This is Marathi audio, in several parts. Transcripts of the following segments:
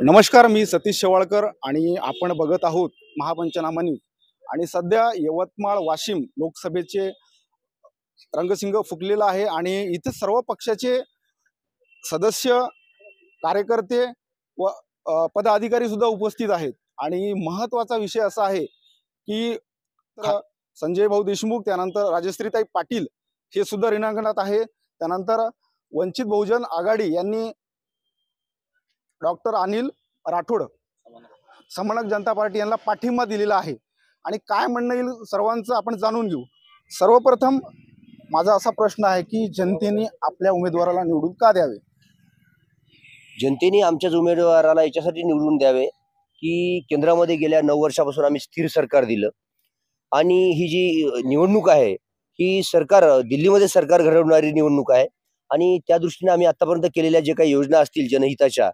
नमस्कार, मी सतीश शेवाळकर आणि आपण बघत आहोत महापंचनामा न्यूज। आणि सध्या यवतमाळ वाशिम लोकसभेचे रंगसिंग फुगलेला आहे आणि इथे सर्व पक्षाचे सदस्य, कार्यकर्ते व पदाधिकारी सुद्धा उपस्थित आहेत। आणि महत्त्वाचा विषय असा आहे की संजय भाऊ देशमुख, त्यानंतर राजश्रीताई पाटील हे सुद्धा रिंगणात आहे। त्यानंतर वंचित बहुजन आघाडी यांनी डॉक्टर अनिल राठोड, समनक जनता पार्टी यांना पाठिंबा दिलेला आहे। आणि काय म्हणणं येईल सर्वांचं आपण जाणून घेऊ। सर्वप्रथम माझा असा प्रश्न आहे की जनतेने आपल्या उमेदवाराला निवडून का द्यावे? जनतेने आमच्याच उमेदवाराला याच्यासाठी निवडून द्यावे की केंद्रामध्ये गेल्या 9 वर्षापासून आम्ही स्थिर सरकार दिलं आणि ही जी निवडणूक आहे ही दिल्लीमध्ये सरकार घडवणारी निवडणूक आहे। आणि त्या दृष्टीने आम्ही आतापर्यंत केलेल्या जे काही योजना असतील जनहिताच्या,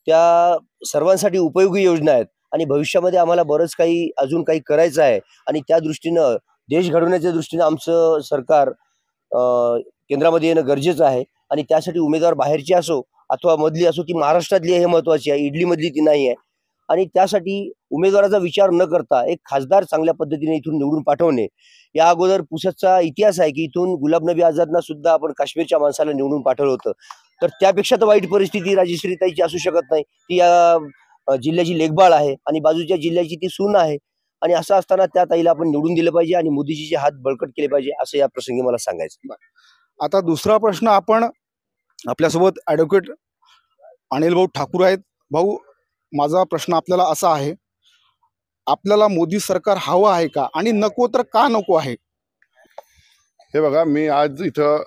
त्या सर्वांसाठी उपयोगी योजना आहेत आणि भविष्यामध्ये आम्हाला बरंच काही अजून काही करायचं आहे। आणि त्या दृष्टीनं देश घडवण्याच्या दृष्टीनं आमचं सरकार केंद्रामध्ये येणं गरजेचं आहे। आणि त्यासाठी उमेदवार बाहेरची असो अथवा मधली असो, ती महाराष्ट्रातली हे महत्त्वाची आहे, इडली मधली ती नाही आहे। आणि त्यासाठी उमेदवाराचा विचार न करता एक खासदार चांगल्या पद्धतीने इथून निवडून पाठवणे। या अगोदर पुसदचा इतिहास आहे की इथून गुलाब नबी आझादना सुद्धा आपण काश्मीरच्या माणसाला निवडून पाठवलं होतं। तर त्यापेक्षा तर वाईट परिस्थिती राजश्रीताईची असू शकत नाही। ती या जिल्ह्याची लेखबाळ आहे आणि बाजूच्या जिल्ह्याची ती सून आहे। आणि असं असताना त्या ताईला आपण निवडून दिलं पाहिजे आणि मोदीजीचे हात बळकट केले पाहिजे, असं या प्रसंगी मला सांगायचं। आता दुसरा प्रश्न, आपण आपल्यासोबत ॲडव्होकेट अनिल भाऊ ठाकूर आहेत। भाऊ, माझा प्रश्न आपल्याला असा आहे, आपल्याला मोदी सरकार हवं आहे का आणि नको तर का नको आहे? हे बघा, मी आज इथं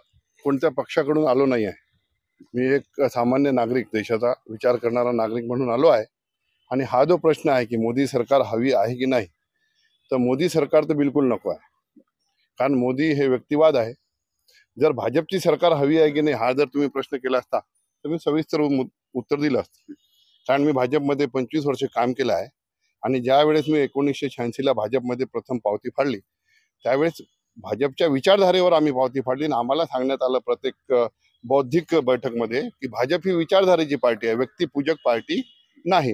कोणत्या पक्षाकडून आलो नाही आहे। मी एक सामान्य नागरिक, देशाचा विचार करणारा नागरिक म्हणून आलो आहे। आणि हा जो प्रश्न आहे की मोदी सरकार हवी आहे की नाही, तर मोदी सरकार तर बिलकुल नको आहे। कारण मोदी हे व्यक्तिवाद आहे। जर भाजपची सरकार हवी आहे की नाही हा जर तुम्ही प्रश्न केला असता तर मी सविस्तर उत्तर दिलं असतं। कारण मी भाजपमध्ये 25 वर्ष काम केलं आहे। आणि ज्या वेळेस मी 1986ला भाजपमध्ये प्रथम पावती फाडली, त्यावेळेस भाजपच्या विचारधारेवर आम्ही पावती फाडली। आणि आम्हाला सांगण्यात आलं प्रत्येक बौद्धिक बैठकमध्ये की भाजप ही विचारधारेची पार्टी आहे, व्यक्तिपूजक पार्टी नाही।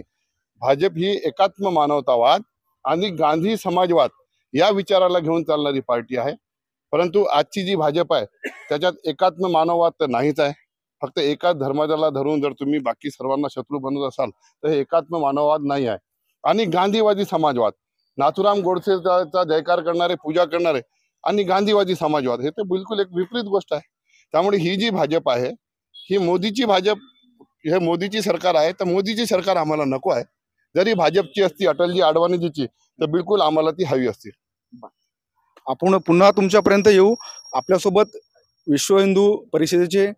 भाजप ही एकात्म मानवतावाद आणि गांधी समाजवाद या विचाराला घेऊन चालणारी पार्टी आहे। परंतु आजची जी भाजप आहे त्याच्यात एकात्म मानववाद तर नाहीच आहे। फक्त एकाच धर्माला धरून जर तुम्ही बाकी सर्वांना शत्रू बनवत असाल तर हे एकात्म मानववाद नाही आहे। आणि गांधीवादी समाजवाद, नाथुराम गोडसेचा जयकार करणारे, पूजा करणारे आणि गांधीवादी समाजवाद, हे तर बिलकुल एक विपरीत गोष्ट आहे। त्यामुळे ही जी भाजप आहे ही मोदीची भाजप, हे मोदीची सरकार आहे, तर मोदीची सरकार आम्हाला नको आहे। जरी भाजपची असती, अटलजी अडवाणीजीची, तर बिलकुल आम्हाला ती हवी असती। आपण पुन्हा तुमच्यापर्यंत येऊ। आपल्यासोबत विश्व हिंदू परिषदेचे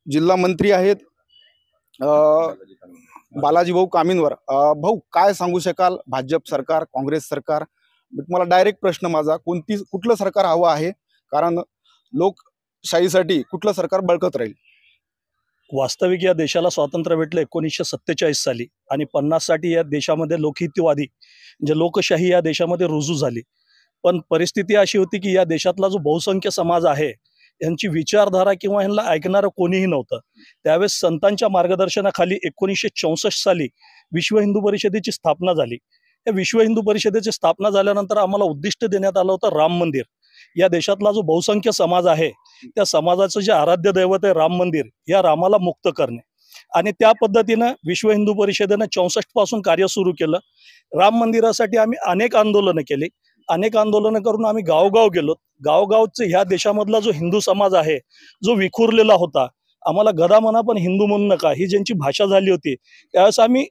जिल्हा मंत्री आहेत बालाजी भाऊ कामिनवर। भाऊ, काय सांगू शकाल, भाजप सरकार, काँग्रेस सरकार? तुम्हाला डायरेक्ट प्रश्न माझा, कुठलं सरकार हवं आहे? कारण लोकशाहीसाठी कुठलं सरकार बळकट राहील? वास्तविक या देशाला स्वातंत्र्य भेटलं 1947 साली आणि 50 साठी या देशामध्ये लोकहितवादी म्हणजे लोकशाही या देशामध्ये रुजू झाली। पण परिस्थिती अशी होती की या देशातला जो बहुसंख्य समाज आहे यांची विचारधारा किंवा यांना ऐकणारं कोणीही नव्हतं। त्यावेळेस संतांच्या मार्गदर्शनाखाली 1964 साली विश्व हिंदू परिषदेची स्थापना झाली। या विश्व हिंदू परिषदेची स्थापना झाल्यानंतर आम्हाला उद्दिष्ट देण्यात आलं होतं राम मंदिर। या देशातला जो बहुसंख्य समाज आहे त्या समाजाचं जे आराध्य दैवत आहे राम मंदिर, या रामाला मुक्त करणे। आणि त्या पद्धतीनं विश्व हिंदू परिषदेनं 64 पासून कार्य सुरू केलं। राम मंदिरासाठी आम्ही अनेक आंदोलनं केली, अनेक आंदोलनं करून आम्ही गावगाव गेलो। गावगावचे ह्या देशामधला जो हिंदू समाज आहे जो विखुरलेला होता, आम्हाला गदा म्हणा पण हिंदू म्हणू नका ही ज्यांची भाषा झाली होती, त्यावेळेस आम्ही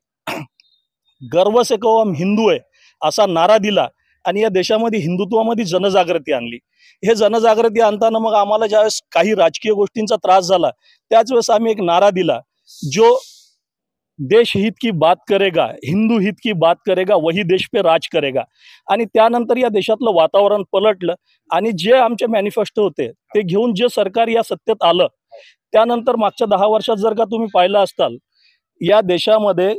गर्व से कहो हम हिंदू आहे असा नारा दिला आणि या देशामध्ये हिंदुत्वामध्ये जनजागृती आणली। हे जनजागृती आणताना मग आम्हाला ज्यावेळेस काही राजकीय गोष्टींचा त्रास झाला त्याच वेळेस आम्ही एक नारा दिला, जो देश हित की बात करेगा, हिंदू हित की बात करेगा, वही देश पे राज करेगा। आणि त्यानंतर या देशातलं वातावरण पलटलं आणि जे आमचे मॅनिफेस्टो होते ते घेऊन जे सरकार या सत्तेत आलं, त्यानंतर मागच्या 10 वर्षात जर का तुम्ही पाहिलं असताल या देशामध्ये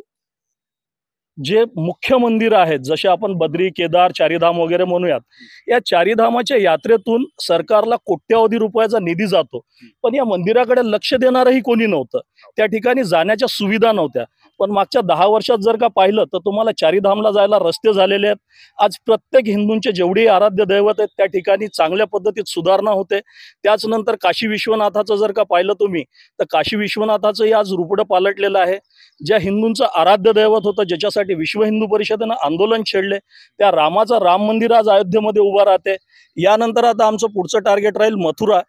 जे मुख्य मंदिर आहेत, जसे आपण बद्री, केदार, चारीधाम वगैरे म्हणूयात, या चारीधामाच्या यात्रेतून सरकारला कोट्यावधी रुपयाचा निधी जातो, पण या मंदिराकडे लक्ष देणारही कोणी नव्हतं. त्या ठिकाणी जाण्याच्या सुविधा नव्हत्या. पण मागच्या 10 वर्षात जर का पाहिलं तर तुम्हाला चारीधामला जायला रस्ते झालेले आहेत. आज प्रत्येक हिंदूंचे जेवढे आराध्य दैवत आहेत त्या ठिकाणी चांगल्या पद्धतीत सुधारणा होते. त्याचनंतर काशी विश्वनाथाचं जर का पाहिलं तुम्ही तर काशी विश्वनाथाचंही आज रुपडं पालटलेलं आहे. ज्या हिंदूंचं आराध्य दैवत होतं, ज्याच्यासाठी विश्व हिंदू परिषदेनं आंदोलन छेडले, त्या रामाचं राम मंदिर आज अयोध्येमध्ये उभं राहते. यानंतर आता आमचं पुढचं टार्गेट राहील मथुरा.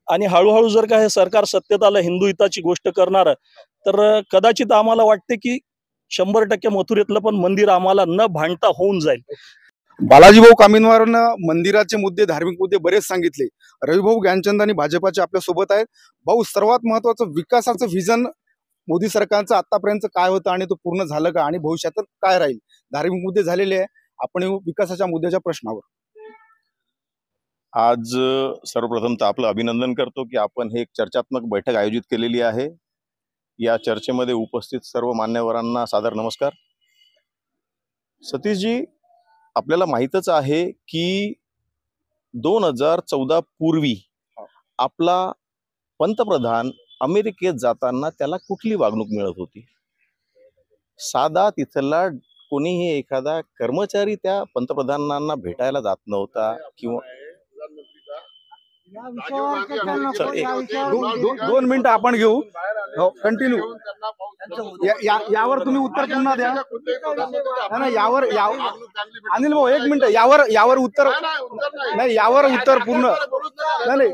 आणि हळूहळू जर का हे सरकार सत्तेत आलं हिंदू हिताची गोष्ट करणार, तर कदाचित आम्हाला वाटते की 100% मथुरेतलं पण मंदिर आम्हाला न भांडता होऊन जाईल. बालाजीभाऊ कामिनवारनं मंदिराचे मुद्दे, धार्मिक मुद्दे बरेच सांगितले. रविभाऊ ज्ञानचंद आणि भाजपाचे आपल्या सोबत आहेत. भाऊ, सर्वात महत्वाचं विकासाचं व्हिजन मोदी सरकारचं आतापर्यंत काय होतं आणि तो पूर्ण झालं का, आणि भविष्यात काय राहील? धार्मिक मुद्दे झालेले आहे, आपण येऊ विकासाच्या मुद्द्याच्या प्रश्नावर. आज सर्वप्रथम तर आपलं अभिनंदन करतो की आपण हे एक चर्चात्मक बैठक आयोजित केलेली आहे. या चर्चेमध्ये उपस्थित सर्व मान्यवरांना सादर नमस्कार. सतीशजी, आपल्याला माहीतच आहे की 2014 पूर्वी आपला पंतप्रधान अमेरिकेत जाताना त्याला कुठली वागणूक मिळत होती? साधा तिथला कोणीही एखादा कर्मचारी त्या पंतप्रधानांना भेटायला जात नव्हता किंवा 2 मिनिटं आपण घेऊ. कंटिन्यू. यावर तुम्ही उत्तर पुन्हा द्या. नाही, यावर अनिल भाऊ 1 मिनिट. यावर उत्तर नाही, यावर उत्तर पूर्ण नाही.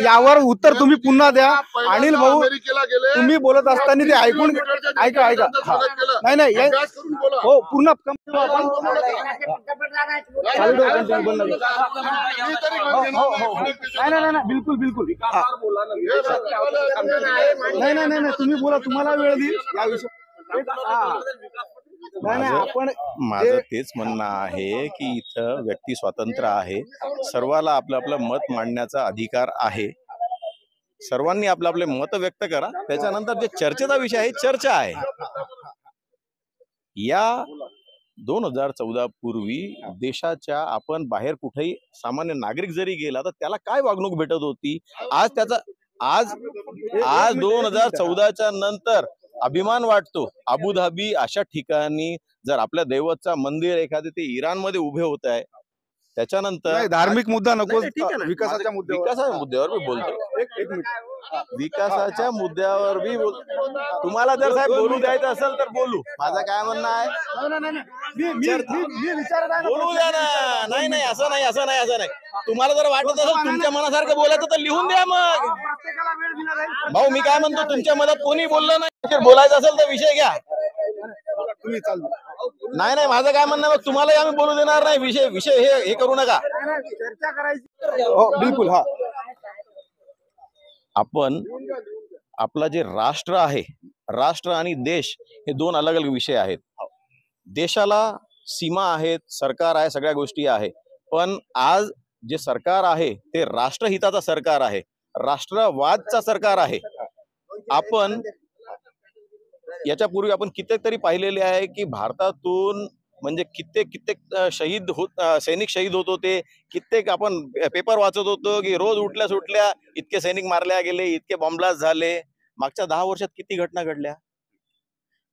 यावर उत्तर तुम्ही पुन्हा द्या. अनिल भाऊ, तुम्ही बोलत असताना ते ऐकून ऐका. नाही हो, पूर्ण नाही, बिलकुल. नाही, तुम्ही बोला, तुम्हाला वेळ देईल या विषयी. माझं तेच म्हणणं आहे की इथं व्यक्ती स्वातंत्र्य आहे, सर्वाला आपलं आपलं मत मांडण्याचा अधिकार आहे. सर्वांनी आपलं आपले मत व्यक्त करा. त्याच्यानंतर जे चर्चेचा विषय आहे, चर्चा आहे. या 2014 पूर्वी देशाच्या आपण बाहेर कुठेही सामान्य नागरिक जरी गेला तर त्याला काय वागणूक भेटत होती? आज 2014च्या नंतर अभिमान वाटतो. अबुधाबी अशा ठिकाणी जर आपल्या दैवतचा मंदिर एखादे ते इराणमध्ये उभे होत आहे, त्याच्यानंतर धार्मिक मुद्दा नको, विकासाच्या मुद्द्यावर मी बोलतो. विकासाच्या मुद्द्यावर मी तुम्हाला जर साहेब बोलू द्यायचं असेल तर बोलू. माझं काय म्हणणं आहे, बोलू द्या ना. नाही, असं नाही. तुम्हाला जर वाटत असेल तुमच्या मनासारखं बोलायचं तर लिहून द्या. मग भाऊ, मी काय म्हणतो, तुमच्या मनात कोणी बोललं नाही, बोलायचं असेल तर विषय घ्या. नाही, माझं काय म्हणणं, मग तुम्हाला आम्ही बोलू देणार नाही. विषय हे करू नका. चर्चा करायची. बिलकुल. हा, आपण आपला जे राष्ट्र आहे, राष्ट्र आणि देश हे 2 अलग अलग विषय आहेत. देशाला सीमा आहेत, सरकार आहे, सगळ्या गोष्टी आहे. पण आज जे सरकार आहे ते राष्ट्रहिताचा सरकार आहे, राष्ट्रवादचा सरकार आहे. आपण याच्यापूर्वी आपण कित्येक तरी पाहिलेले आहे की भारतातून म्हणजे कित्येक सैनिक शहीद होत होते. कित्येक आपण पेपर वाचत होतो की रोज उठल्या सुटल्या इतके सैनिक मारल्या गेले, इतके बॉम्बलास्ट झाले. मागच्या 10 वर्षात किती घटना घडल्या?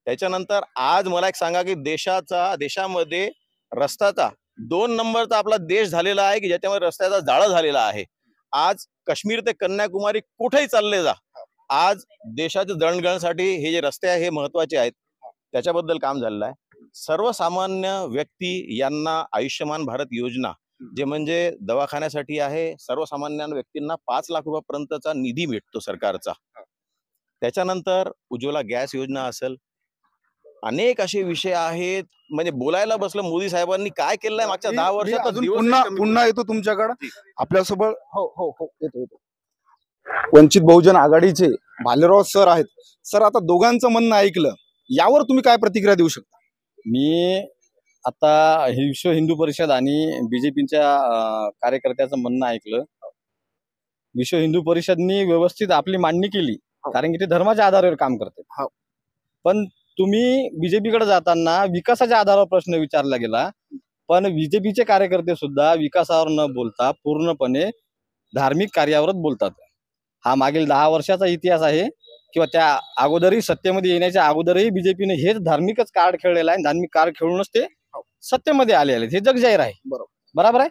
त्याच्यानंतर आज मला एक सांगा की देशामध्ये रस्त्याचा 2 नंबरचा आपला देश झालेला आहे की ज्याच्यामध्ये रस्त्याचा जाळं झालेला आहे. आज काश्मीर ते कन्याकुमारी कुठेही चालले जा, आज देशाच्या दळणवळणासाठी हे जे रस्ते आहे हे महत्वाचे आहेत. त्याच्याबद्दल काम झालेलं आहे. सर्वसामान्य व्यक्ती यांना आयुष्यमान भारत योजना जे म्हणजे दवाखान्यासाठी आहे, सर्वसामान्य व्यक्तींना 5 लाख रुपयापर्यंतचा निधी भेटतो सरकारचा. त्याच्यानंतर उज्ज्वला गॅस योजना असेल, अनेक असे विषय आहेत. म्हणजे बोलायला बसलं मोदी साहेबांनी काय केलंय मागच्या 10 वर्षात. पुन्हा येतो तुमच्याकडे. आपल्यासोबत हो येतो. वंचित बहुजन आघाडीचे भालेराव सर आहेत. सर, आता दोघांचं म्हणणं ऐकलं, यावर तुम्ही काय प्रतिक्रिया देऊ शकता? मी आता विश्व हिंदू परिषद आणि बीजेपीच्या कार्यकर्त्याचं म्हणणं ऐकलं. विश्व हिंदू परिषदनी व्यवस्थित आपली मांडणी केली, कारण की ते धर्माच्या आधारावर काम करते. पण तुम्ही बीजेपीकडे जाताना विकासाच्या आधारावर प्रश्न विचारला गेला, पण बीजेपीचे कार्यकर्ते सुद्धा विकासावर न बोलता पूर्णपणे धार्मिक कार्यावरच बोलतात. हा मागील 10 वर्षाचा इतिहास आहे, किंवा त्या अगोदरही सत्तेमध्ये येण्याच्या अगोदरही बीजेपीने हेच धार्मिकच कार्ड खेळलेला आहे. धार्मिक कार्ड खेळूनच ते सत्तेमध्ये आलेले, हे जग जाहीर आहे. बरोबर आहे.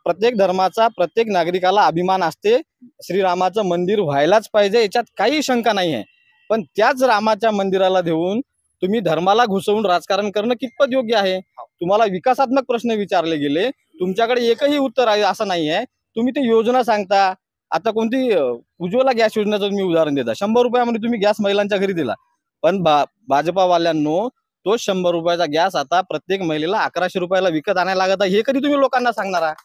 प्रत्येक धर्माचा प्रत्येक नागरिकाला अभिमान असते. श्रीरामाचं मंदिर व्हायलाच पाहिजे, याच्यात काही शंका नाही आहे. पण त्याच रामाच्या मंदिराला देऊन तुम्ही धर्माला घुसवून राजकारण करणं कितपत योग्य आहे? तुम्हाला विकासात्मक प्रश्न विचारले गेले, तुमच्याकडे एकही उत्तर आहे असं नाही आहे. तुम्ही ते योजना सांगता. आता कोणती उज्ज्वला गॅस योजनेचं तुम्ही उदाहरण देता. 100 रुपयामध्ये तुम्ही गॅस महिलांच्या घरी दिला, पण भाजपावाल्यांनो तो 100 रुपयाचा गॅस आता प्रत्येक महिलेला 1100 रुपयाला विकत आणायला लागत आहे. हे कधी तुम्ही लोकांना सांगणार आहात?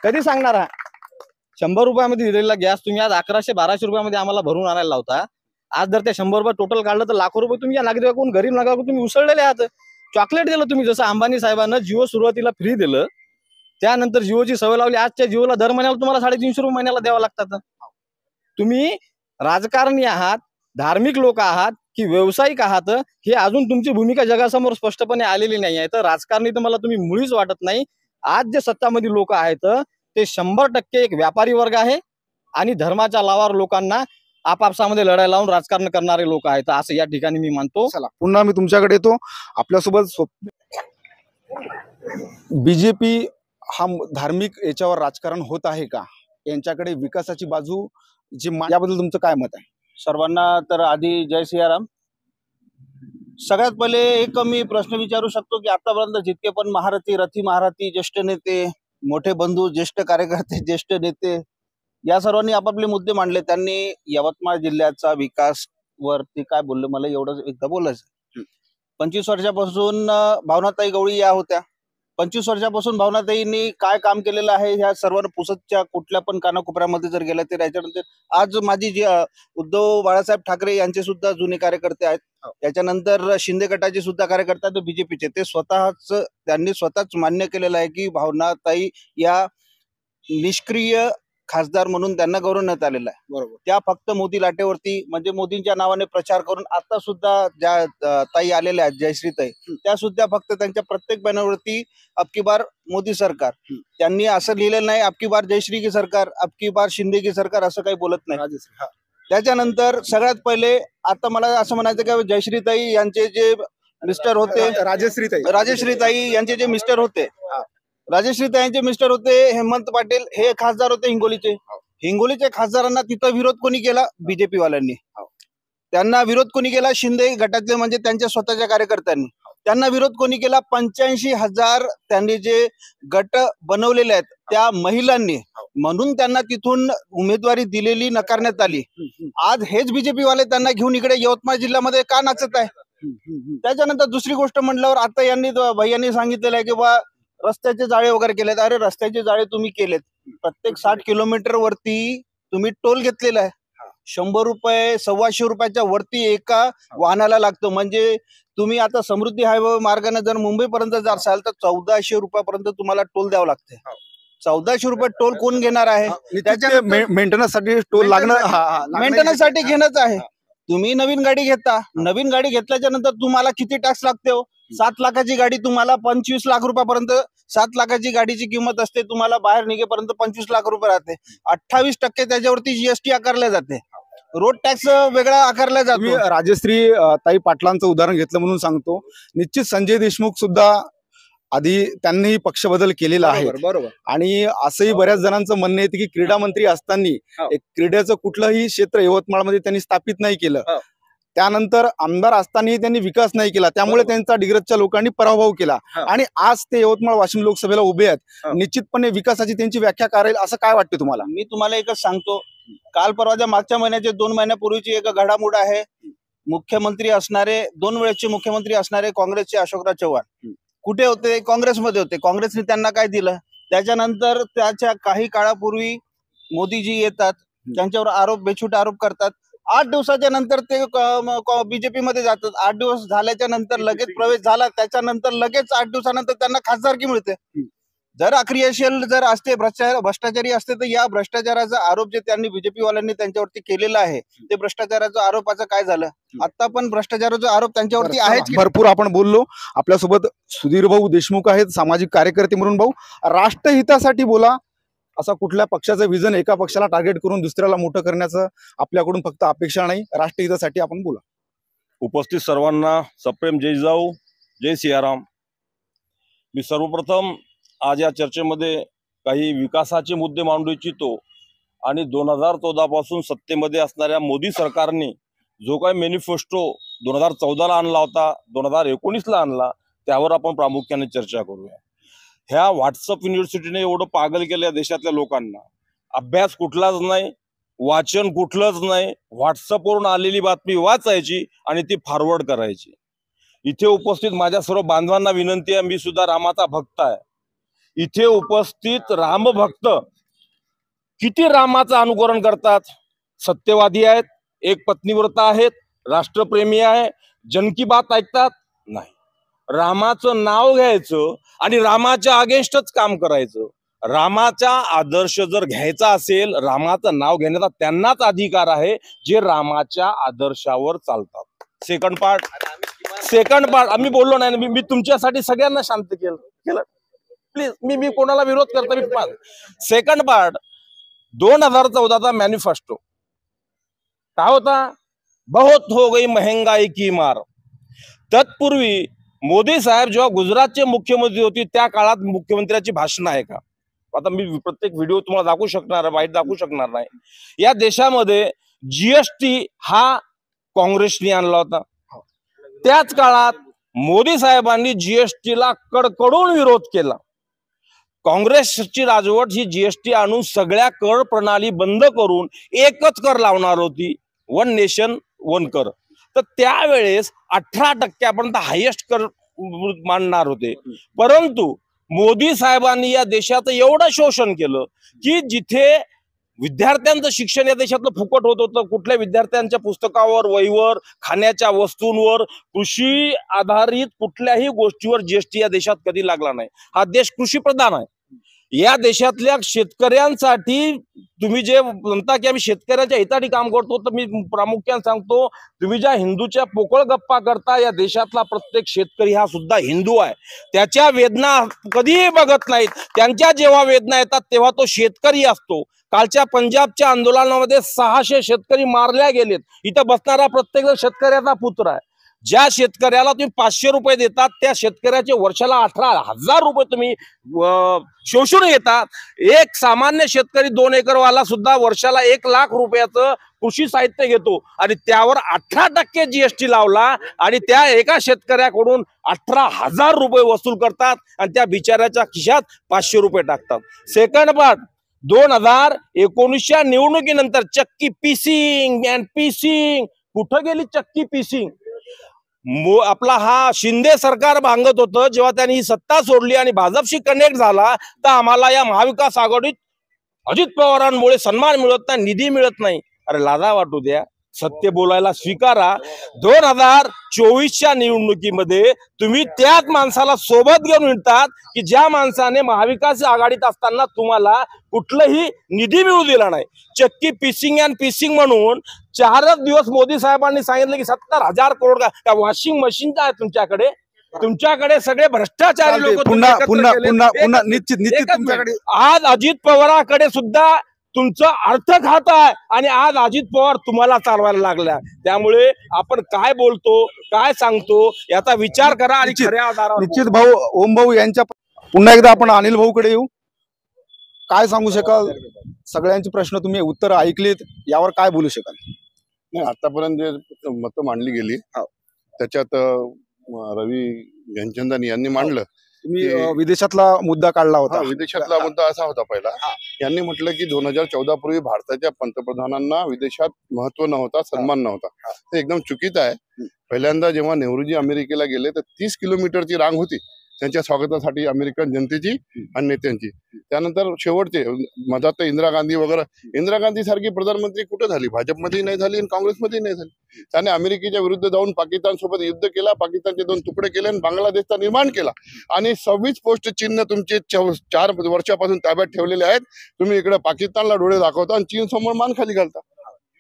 कधी सांगणार आहात? 100 रुपयामध्ये दिलेला गॅस तुम्ही आज 1100-1200 रुपयामध्ये आम्हाला भरून आणायला लावता. आज जर ते 100 रुपये टोटल काढलं तर लाखो रुपये तुम्ही या नागरिकाकडून, गरीब नागरिकाकडून तुम्ही उसळलेले आहात. चॉकलेट दिलं तुम्ही, जसं अंबानी साहेबांना जिओ सुरुवातीला फ्री दिलं, त्यानंतर जिओची सवय लावली. आजच्या जिओला दर महिन्याला तुम्हाला 350 रुपये महिन्याला द्यावं लागतात. तुम्ही राजकारणी आहात, धार्मिक लोक आहात की व्यावसायिक आहात, हे अजून तुमची भूमिका जगासमोर स्पष्टपणे आलेली नाही आहे. तर राजकारणी तुम्हाला तुम्ही मुळीच वाटत नाही. आज जे सत्तामध्ये लोक आहेत ते 100% एक व्यापारी वर्ग आहे आणि धर्माच्या लावार लोकांना आपापसामध्ये लढाई लावून राजकारण करणारे लोक आहेत, असं या ठिकाणी मी मानतो. चला पुन्हा मी तुमच्याकडे येतो. आपल्यासोबत बीजेपी हा धार्मिक याच्यावर राजकारण होत आहे का? यांच्याकडे विकासाची बाजू याबद्दल तुमचं काय मत आहे? सर्वांना तर आधी जय सियाराम. सगळ्यात पहिले एक मी प्रश्न विचारू शकतो की आतापर्यंत जितके पण रथी महारथी ज्येष्ठ नेते, मोठे बंधू, ज्येष्ठ कार्यकर्ते, ज्येष्ठ नेते, या सर्वांनी आपापले मुद्दे मांडले. त्यांनी यवतमाळ जिल्ह्याचा विकास वरती काय बोलले मला एवढं एकदा बोलायचं. 25 वर्षापासून भावनाताई गवळी या होत्या. 25 वर्षापासून भावनाताईंनी काय काम केलेलं आहे ह्या सर्वांना पुसतच्या कुठल्या पण कानाकोपऱ्यामध्ये जर गेलं तर याच्यानंतर आज माझी जी उद्धव बाळासाहेब ठाकरे यांचे सुद्धा जुने कार्यकर्ते आहेत, त्याच्यानंतर शिंदे गटाचे सुद्धा कार्यकर्ते आहेत बीजेपीचे, ते त्यांनी स्वतःच मान्य केलेलं आहे की भावनाताई या निष्क्रिय खासदार म्हणून त्यांना गौरवण्यात आलेला आहे. बरोबर. त्या फक्त मोदी लाटेवरती म्हणजे मोदींच्या नावाने प्रचार करून आता सुद्धा ज्या ताई आलेल्या आहेत, जयश्री ताई, त्या सुद्धा फक्त त्यांच्या प्रत्येक बॅनरवरती अबकी बार मोदी सरकार, त्यांनी असं लिहिलेलं नाही अबकी बार जयश्री की सरकार, अबकी बार शिंदे की सरकार, असं काही बोलत नाही. त्याच्यानंतर सगळ्यात पहिले आता मला असं म्हणायचं की जयश्री ताई यांचे जे मिस्टर होते, राजश्री ताई यांचे जे मिस्टर होते, राजश्री ताईंचे मिस्टर होते हेमंत पाटील, हे खासदार होते हिंगोलीचे खासदारांना तिथं विरोध कोणी केला? बीजेपी वाल्यांनी. त्यांना विरोध कोणी केला? शिंदे गटातले म्हणजे त्यांच्या स्वतःच्या कार्यकर्त्यांनी. त्यांना विरोध कोणी केला? 85,000 त्यांनी जे गट बनवलेले आहेत त्या महिलांनी, म्हणून त्यांना तिथून उमेदवारी दिलेली नकारण्यात आली. आज हेच बीजेपी वाले त्यांना घेऊन इकडे यवतमाळ जिल्ह्यामध्ये का नाचत आहे? त्याच्यानंतर दुसरी गोष्ट म्हटल्यावर आता भैयांनी सांगितलेलं आहे की बा रस्त्याचे जाळे वगैरे केलेत. अरे रस्त्याचे जाळे तुम्ही केलेत, प्रत्येक 60 किलोमीटर वरती तुम्ही टोल घेतलेला आहे. 100 रुपये 125 रुपयाच्या वरती एका वाहनाला लागतो. म्हणजे तुम्ही आता समृद्धी हायवे मार्गाने जर मुंबईपर्यंत जाल तर 1400 रुपयापर्यंत तुम्हाला टोल द्यावं लागते. 1400 रुपये टोल कोण घेणार आहे? त्याच्या मेंटेनन्ससाठी टोल लागणं, मेंटेनन्ससाठी घेणंच आहे. तुम्ही नवीन गाडी घेता, नवीन गाडी घेतल्याच्या नंतर तुम्हाला किती टॅक्स लागते हो? 7 लाखाची गाडी तुम्हाला 25 लाख रुपयापर्यंत, 7 लाखाची गाडीची किंमत असते, तुम्हाला बाहेर निघेपर्यंत 25 लाख रुपये राहते. 28% त्याच्यावरती जीएसटी आकारले जाते, रोड टॅक्स वेगळा आकारला जातो. राजश्री ताई पाटलांचं उदाहरण घेतलं म्हणून सांगतो, निश्चित संजय देशमुख सुद्धा आधी त्यांनी पक्ष बदल केलेला आहे. बरोबर. आणि असंही बऱ्याच जणांचं म्हणणं येते की क्रीडा मंत्री असताना एक क्रीडेचं कुठलंही क्षेत्र यवतमाळमध्ये त्यांनी स्थापित नाही केलं. त्यानंतर आमदार असतानाही त्यांनी विकास नाही केला, त्यामुळे त्यांचा डिग्रजच्या लोकांनी पराभव केला. आणि आज ते यवतमाळ वाशिम लोकसभेला उभे आहेत. निश्चितपणे विकासाची त्यांची व्याख्या करेल असं काय वाटतं तुम्हाला? मी तुम्हाला एकच सांगतो, काल परवाच्या मागच्या महिन्याचे 2 महिन्यापूर्वीची एक घडामोड आहे. मुख्यमंत्री असणारे 2 वेळेचे मुख्यमंत्री असणारे काँग्रेसचे अशोकराव चव्हाण कुठे होते? काँग्रेसमध्ये होते. काँग्रेसने त्यांना काय दिलं? त्याच्यानंतर त्याच्या काही काळापूर्वी मोदीजी येतात, त्यांच्यावर बेछूट आरोप करतात. 8 दिवसाच्या नंतर ते बीजेपी मध्ये जातात. 8 दिवस झाल्याच्या नंतर लगेच प्रवेश झाला, त्याच्यानंतर लगेच 8 दिवसानंतर त्यांना खासदारकी मिळते. जर अक्रियाशील जर असते भ्रष्टाचारी असते तर या भ्रष्टाचाराचा आरोप जे त्यांनी बीजेपी वाल्यांनी त्यांच्यावरती केलेला आहे ते भ्रष्टाचाराचा आरोपाचं काय झालं? आता पण भ्रष्टाचाराचा आरोप त्यांच्यावरती आहेच की? भरपूर आपण बोललो. आपल्यासोबत सुधीर भाऊ देशमुख आहेत, सामाजिक कार्यकर्ते म्हणून. भाऊ, राष्ट्रहितासाठी बोला. असा कुठल्या पक्षाचं विजन एका पक्षाला टार्गेट करून दुसऱ्याला मोठं करण्याचं आपल्याकडून फक्त अपेक्षा नाही. राष्ट्रहितासाठी आपण बोला. उपस्थित सर्वांना सप्रेम जय जिजाऊ, जय सियाराम. मी सर्वप्रथम आज या चर्चेमध्ये काही विकासाचे मुद्दे मांडू इच्छितो आणि 2014 पासून सत्तेमध्ये असणाऱ्या मोदी सरकारने जो काही मॅनिफेस्टो 2014ला आणला होता, 2019ला आणला, त्यावर आपण प्रामुख्याने चर्चा करूया. ह्या व्हॉट्सअप युनिव्हर्सिटीने एवढं पागल केलं देशातल्या लोकांना. अभ्यास कुठलाच नाही, वाचन कुठलंच नाही, व्हॉट्सअपवरून आलेली बातमी वाचायची आणि ती फॉरवर्ड करायची. इथे उपस्थित माझ्या सर्व बांधवांना विनंती आहे, मी सुद्धा रामाचा भक्त आहे. इथे उपस्थित रामभक्त किती रामाचं अनुकरण करतात? सत्यवादी आहेत, एक पत्नीव्रत आहेत, राष्ट्रप्रेमी आहे, जन की बात ऐकतात? नाही. रामाचं नाव घ्यायचं आणि रामाच्या अगेन्स्टच काम करायचं. रामाचा आदर्श जर घ्यायचा असेल, रामाचं नाव घेण्याचा त्यांनाच अधिकार आहे जे रामाच्या आदर्शावर चालतात. सेकंड पार्ट आम्ही बोललो नाही. मी तुमच्यासाठी सगळ्यांना शांत केलं. प्लीज, मी कोणाला विरोध करतो? मी सेकंड पार्ट 2014चा मॅनिफेस्टो काय होता? बहुत हो गई महंगाई की मार. तत्पूर्वी मोदी साहेब जेव्हा गुजरातचे मुख्यमंत्री होते त्या काळात मुख्यमंत्र्याची भाषण आहे का? आता मी प्रत्येक व्हिडिओ तुम्हाला दाखवू शकणार, वाईट दाखवू शकणार नाही. या देशामध्ये जीएसटी हा काँग्रेसने आणला होता. त्याच काळात मोदी साहेबांनी जीएसटीला कडकडून विरोध केला. काँग्रेसची राजवट ही जीएसटी आणून सगळ्या कर प्रणाली बंद करून एकच कर लावणार होती, वन नेशन वन कर. तर त्यावेळेस 18% हायेस्ट कर मानणार होते. परंतु मोदी साहेबांनी या देशाचं एवढं शोषण केलं की जिथे विद्यार्थ्यांचं शिक्षण या देशातलं फुकट होत होतं, कुठल्या विद्यार्थ्यांच्या पुस्तकावर, वहीवर, खाण्याच्या वस्तूंवर, कृषी आधारित कुठल्याही गोष्टीवर जीएसटी या देशात कधी लागला नाही. हा देश कृषी प्रधान आहे. या देशातल्या शेतकऱ्यांसाठी तुम्ही जे म्हणता की आम्ही शेतकऱ्यांच्या हितासाठी काम करतो, तर मी प्रामुख्याने सांगतो, तुम्ही ज्या हिंदूच्या पोकळ गप्पा करता, या देशातला प्रत्येक शेतकरी हा सुद्धा हिंदू आहे. त्याच्या वेदना कधीही बघत नाहीत. त्यांच्या जेव्हा वेदना येतात तेव्हा तो शेतकरी असतो. कालच्या पंजाबच्या आंदोलनामध्ये 600 शेतकरी मारल्या गेलेत. इथं बसणारा प्रत्येक जण शेतकऱ्याचा पुत्र आहे. ज्या शेतकऱ्याला तुम्ही 500 रुपये देतात त्या शेतकऱ्याचे वर्षाला 18,000 रुपये तुम्ही शोषून घेतात. एक सामान्य शेतकरी 2 एकरवाला सुद्धा वर्षाला 1 लाख रुपयाचं कृषी साहित्य घेतो आणि त्यावर 18% जीएसटी लावला आणि त्या एका शेतकऱ्याकडून 18,000 रुपये वसूल करतात आणि त्या बिचाऱ्याच्या खिशात 500 रुपये टाकतात. सेकंड पार्ट 2019च्या निवडणुकीनंतर चक्की पीसिंग अँड पीसिंग. कुठं गेली चक्की पीसिंग? आपला हा शिंदे सरकार भांगत होतं. जेव्हा त्यांनी ही सत्ता सोडली आणि भाजपशी कनेक्ट झाला तर आम्हाला या महाविकास आघाडीत अजित पवारांमुळे सन्मान मिळत नाही, निधी मिळत नाही. अरे लाजा वाटू द्या, सत्य बोलायला स्वीकारा. 2024च्या निवडणुकीमध्ये तुम्ही त्याच माणसाला सोबत घेऊन येतात की ज्या माणसाने महाविकास आघाडीत असताना तुम्हाला कुठलंही निधी मिळू दिला नाही. चक्की पीसिंग अँड पीसिंग म्हणून 4 दिवस मोदी साहेबांनी सांगितलं की 70,000 करोड का वॉशिंग मशीन आहे तुमच्याकडे सगळे भ्रष्टाचारी लोक. पुन्हा निश्चित तुमच्याकडे. आज अजित पवारांकडे सुद्धा तुमचं अर्थ खातं आहे आणि आज अजित पवार तुम्हाला चालवायला लागल्या. त्यामुळे आपण काय बोलतो, काय सांगतो याचा विचार करा आणि खऱ्या आधारावर. निश्चित भाऊ, ओम भाऊ यांच्या पुन्हा एकदा आपण अनिल भाऊकडे येऊ. काय सांगू शकाल? सगळ्यांची प्रश्न तुम्ही उत्तर ऐकलीत, यावर काय बोलू शकाल? नाही, आतापर्यंत जे मतं मांडली गेली त्याच्यात रवी घनचंदानी यांनी मांडलं. तुम्ही विदेशातला मुद्दा काढला होता. विदेशातला मुद्दा असा होता पहिला, यांनी म्हटलं की 2014 पूर्वी भारताच्या पंतप्रधानांना विदेशात महत्व नव्हता, सन्मान नव्हता. ते एकदम चुकीचं आहे. पहिल्यांदा जेव्हा नेहरूजी अमेरिकेला गेले तर 30 किलोमीटरची रांग होती त्यांच्या स्वागतासाठी अमेरिकन जनतेची आणि नेत्यांची. त्यानंतर शेवटचे मधात तर इंदिरा गांधी वगैरे, इंदिरा गांधी सारखी प्रधानमंत्री कुठं झाली? भाजपमध्येही नाही झाली आणि काँग्रेसमध्येही नाही झाली. त्याने अमेरिकेच्या विरुद्ध जाऊन पाकिस्तान सोबत युद्ध केला, पाकिस्तानचे 2 तुकडे केले आणि बांगलादेशचा निर्माण केला. आणि 26 पोस्ट चिन्ह तुमचे 4 वर्षापासून ताब्यात ठेवलेले आहेत. तुम्ही इकडे पाकिस्तानला डोळे दाखवता आणि चीन समोर मान खाली घालता.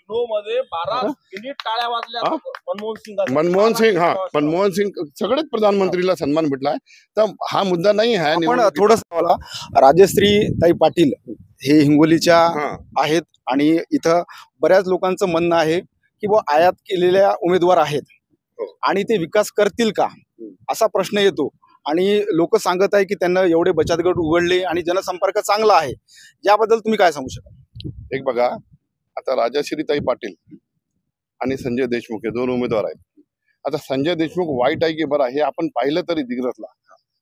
मध्ये 12 मिनिट टाळ्या वाजल्या मनमोहन सिंग, मनमोहन सिंग सगळेच प्रधानमंत्रीला सन्मान भेटलाय. तर हा मुद्दा नाही आहे. पण थोडस मला राजश्री ताई पाटील हे हिंगोलीच्या आहेत आणि इथं बऱ्याच लोकांचं म्हणणं आहे की बुवा आयात केलेल्या उमेदवार आहेत आणि ते विकास करतील का असा प्रश्न येतो. आणि लोक सांगत आहे की त्यांना एवढे बचत गट उघडले आणि जनसंपर्क चांगला आहे. याबद्दल तुम्ही काय सांगू शकाल? एक बघा, आता राजश्रीताई पाटील आणि संजय देशमुख हे 2 उमेदवार आहेत. आता संजय देशमुख वाईट आहे की बरं आहे हे आपण पाहिलं तरी दिग्रसला.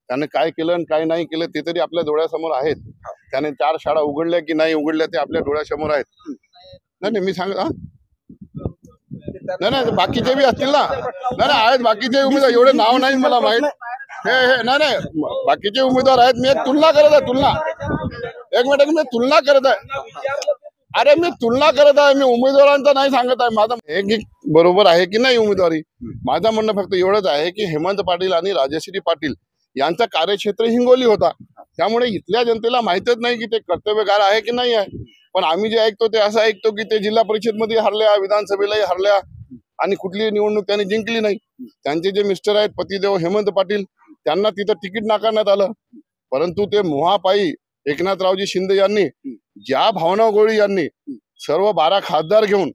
त्याने काय केलं आणि काय नाही केलं ते तरी आपल्या डोळ्यासमोर आहेत. त्याने 4 शाळा उघडल्या की नाही उघडल्या ते आपल्या डोळ्यासमोर आहेत. नाही मी सांग नाही बाकीचे बी असतील ना. नाही आहेत बाकीचे उमेदवार, एवढे नाव नाही मला माहित. हे नाही बाकीचे उमेदवार आहेत. मी एक तुलना करत आहे. तुलना एक मिनिट मी तुलना करत आहे. अरे मी तुलना करत आहे. मी उमेदवारांचा नाही सांगत आहे. माझं एक बरोबर आहे की नाही उमेदवारी. माझं म्हणणं फक्त एवढंच आहे की हेमंत पाटील आणि राजश्री पाटील यांचा कार्यक्षेत्र हिंगोली होता. त्यामुळे इथल्या जनतेला माहितच नाही की ते कर्तव्यगार आहे की नाही आहे. पण आम्ही जे ऐकतो ते असं ऐकतो की ते जिल्हा परिषद मध्ये हरल्या, विधानसभेलाही हरल्या आणि कुठलीही निवडणूक त्यांनी जिंकली नाही. त्यांचे जे मिस्टर आहेत पतिदेव हेमंत पाटील, त्यांना तिथं तिकीट नाकारण्यात आलं. परंतु ते मोहापायी एकनाथरावजी शिंदे यांनी, ज्या भावना गोळी यांनी सर्व 12 खासदार घेऊन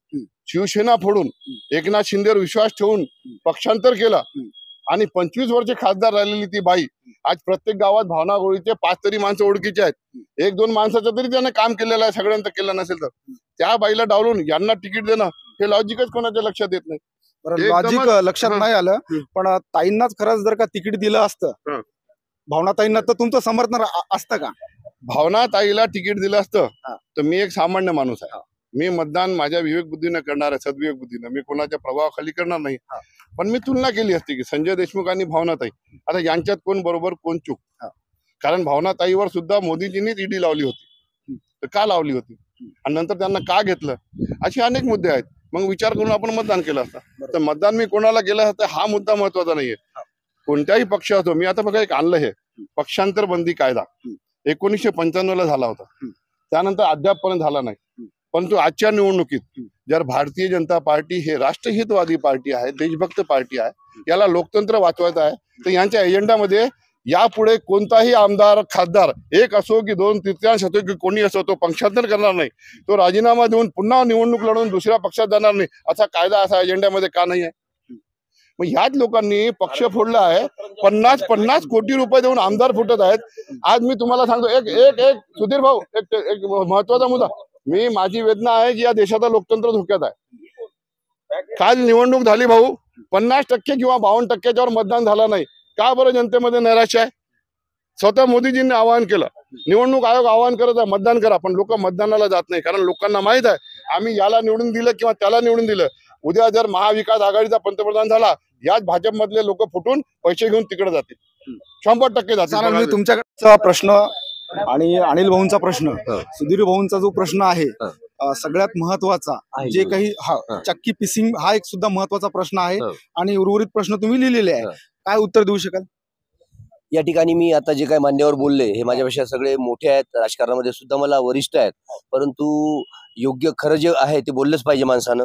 शिवसेना फोडून एकनाथ शिंदेवर विश्वास ठेवून पक्षांतर केलं आणि 25 वर्षे खासदार राहिलेली ती बाई आज प्रत्येक गावात भावना गोळीचे 5 तरी माणसं ओळखीचे आहेत. 1-2 माणसाचं तरी त्याने काम केलेलं आहे. सगळ्यांचं केलं नसेल तर त्या बाईला डावलून यांना तिकीट देणं हे लॉजिकच कोणाच्या लक्षात येत नाही. लॉजिक लक्षात नाही आलं. पण ताईंनाच खरंच जर का तिकीट दिलं असतं, भावना ताईंना, तर तुमचं समर्थन असतं का? भावना ताईला तिकीट दिलं असतं तर मी एक सामान्य माणूस आहे. मी मतदान माझ्या विवेक बुद्धीनं करणार आहे, सद्विवेक बुद्धीनं. मी कोणाच्या प्रभावाखाली करणार नाही. पण मी तुलना केली असती की संजय देशमुख आणि भावना ताई, आता यांच्यात कोण बरोबर कोण चूक. कारण भावना ताईवर सुद्धा मोदीजींनीच ईडी लावली होती. तर का लावली होती आणि नंतर त्यांना का घेतलं, असे अनेक मुद्दे आहेत. मग विचार करून आपण मतदान केलं असतं. तर मतदान मी कोणाला केलं असतं हा मुद्दा महत्वाचा नाहीये. कोणत्याही पक्ष असतो. मी आता बघा एक आणलं हे पक्षांतर बंदी कायदा 1995 झाला होता. त्यानंतर अद्यापपर्यंत झाला नाही. परंतु आजच्या निवडणुकीत जर भारतीय जनता पार्टी हे राष्ट्रहितवादी पार्टी आहे, देशभक्त पार्टी आहे, याला लोकतंत्र वाचवायचं आहे, तर यांच्या एजेंडामध्ये यापुढे कोणताही आमदार खासदार 1 असो की 2/3 असो की कोणी असो तो पक्षांतर करणार नाही. तो राजीनामा देऊन पुन्हा निवडणूक लढवून दुसऱ्या पक्षात जाणार नाही. असा कायदा असा एजेंड्यामध्ये का नाही आहे? मग ह्याच लोकांनी पक्ष फोडला आहे. 50 कोटी रुपये देऊन आमदार फुटत आहेत. आज मी तुम्हाला सांगतो एक सुधीर भाऊ, एक महत्वाचा मुद्दा. माझी वेदना आहे की या देशाचा लोकतंत्र धोक्यात आहे. काल निवडणूक झाली भाऊ, 50% किंवा 52%वर मतदान झालं नाही. का बरं जनतेमध्ये नैराश्य आहे? स्वतः मोदीजींनी आवाहन केलं, निवडणूक आयोग आवाहन करत आहे मतदान करा, पण लोक मतदानाला जात नाही. कारण लोकांना माहित आहे आम्ही याला निवडून दिलं किंवा त्याला निवडून दिलं, उद्या जर महाविकास आघाडीचा पंतप्रधान झाला, याच भाजपमधले लोक फुटून पैसे घेऊन तिकडे जातील, 100% जातील. मी तुमच्याकडचा प्रश्न आणि अनिल भाऊंचा प्रश्न, सुधीर भाऊंचा जो प्रश्न आहे सगळ्यात महत्वाचा, जे काही चक्की पिसिंग हा एक सुद्धा महत्वाचा प्रश्न आहे आणि उर्वरित प्रश्न तुम्ही लिहिलेले आहे. काय उत्तर देऊ शकाल या ठिकाणी? मी आता जे काही मान्यवर बोलले हे माझ्यापेक्षा सगळे मोठे आहेत, राजकारणामध्ये सुद्धा मला वरिष्ठ आहेत, परंतु योग्य खरं जे आहे ते बोललंच पाहिजे माणसानं.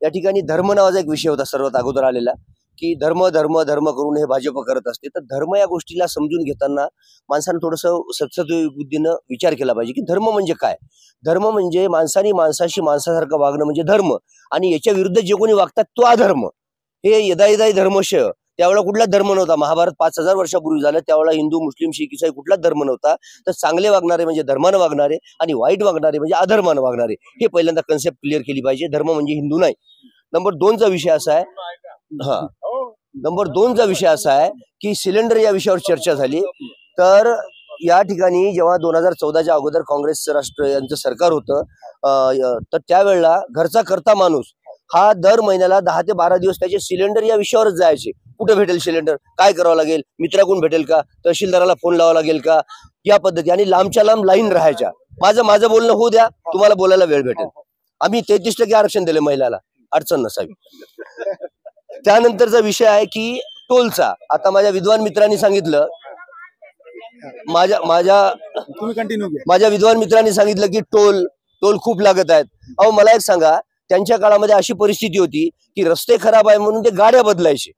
या ठिकाणी धर्म नावाचा एक विषय होता सर्वात अगोदर आलेला, की धर्म धर्म धर्म करून हे भाजप करत असते. तर धर्म या गोष्टीला समजून घेताना माणसानं थोडंसं सत्सद्विवेक बुद्धीनं विचार केला पाहिजे की धर्म म्हणजे काय. धर्म म्हणजे माणसाने माणसाशी माणसासारखं वागणं म्हणजे धर्म, आणि याच्या विरुद्ध जे कोणी वागतात तो अधर्म. हे यदायदाई धर्मशय. त्यावेळेला कुठला धर्म नव्हता. महाभारत 5000 वर्षापूर्वी झालं, त्यावेळेला हिंदू मुस्लिम शीख ईसाई कुठलाच धर्म नव्हता. तर चांगले वागणारे म्हणजे धर्मानं वागणारे आणि वाईट वागणारे म्हणजे अधर्मानं वागणारे. हे पहिल्यांदा कन्सेप्ट क्लिअर केली पाहिजे. धर्म म्हणजे हिंदू नाही. नंबर 2चा विषय असा आहे, नंबर 2चा विषय असा आहे की सिलेंडर या विषयावर चर्चा झाली. तर या ठिकाणी जेव्हा 2014च्या अगोदर काँग्रेस राष्ट्र यांचं सरकार होतं, तर त्यावेळेला घरचा करता माणूस हा दर महिन्याला 10 ते 12 दिवस त्याचे सिलेंडर या विषयावरच जायचे. कुठे भेटेल सिलेंडर, काय करावं लागेल, मित्राकडून भेटेल का, तहसीलदाराला फोन लावावा लागेल का, या पद्धती. आणि लांबच्या लांब लाईन राहायच्या. माझं बोलणं होऊ द्या, तुम्हाला बोलायला वेळ भेटेल. आम्ही 33% आरक्षण दिले महिलाला, अडचण नसावी. त्यानंतरचा विषय आहे की टोलचा. आता माझ्या विद्वान मित्रांनी सांगितलं, तुम्ही कंटिन्यू घ्या. माझ्या विद्वान मित्रांनी सांगितलं की टोल खूप लागत आहेत. अहो मला एक सांगा, त्यांच्या काळामध्ये अशी परिस्थिती होती की रस्ते खराब आहे म्हणून ते गाड्या बदलायचे.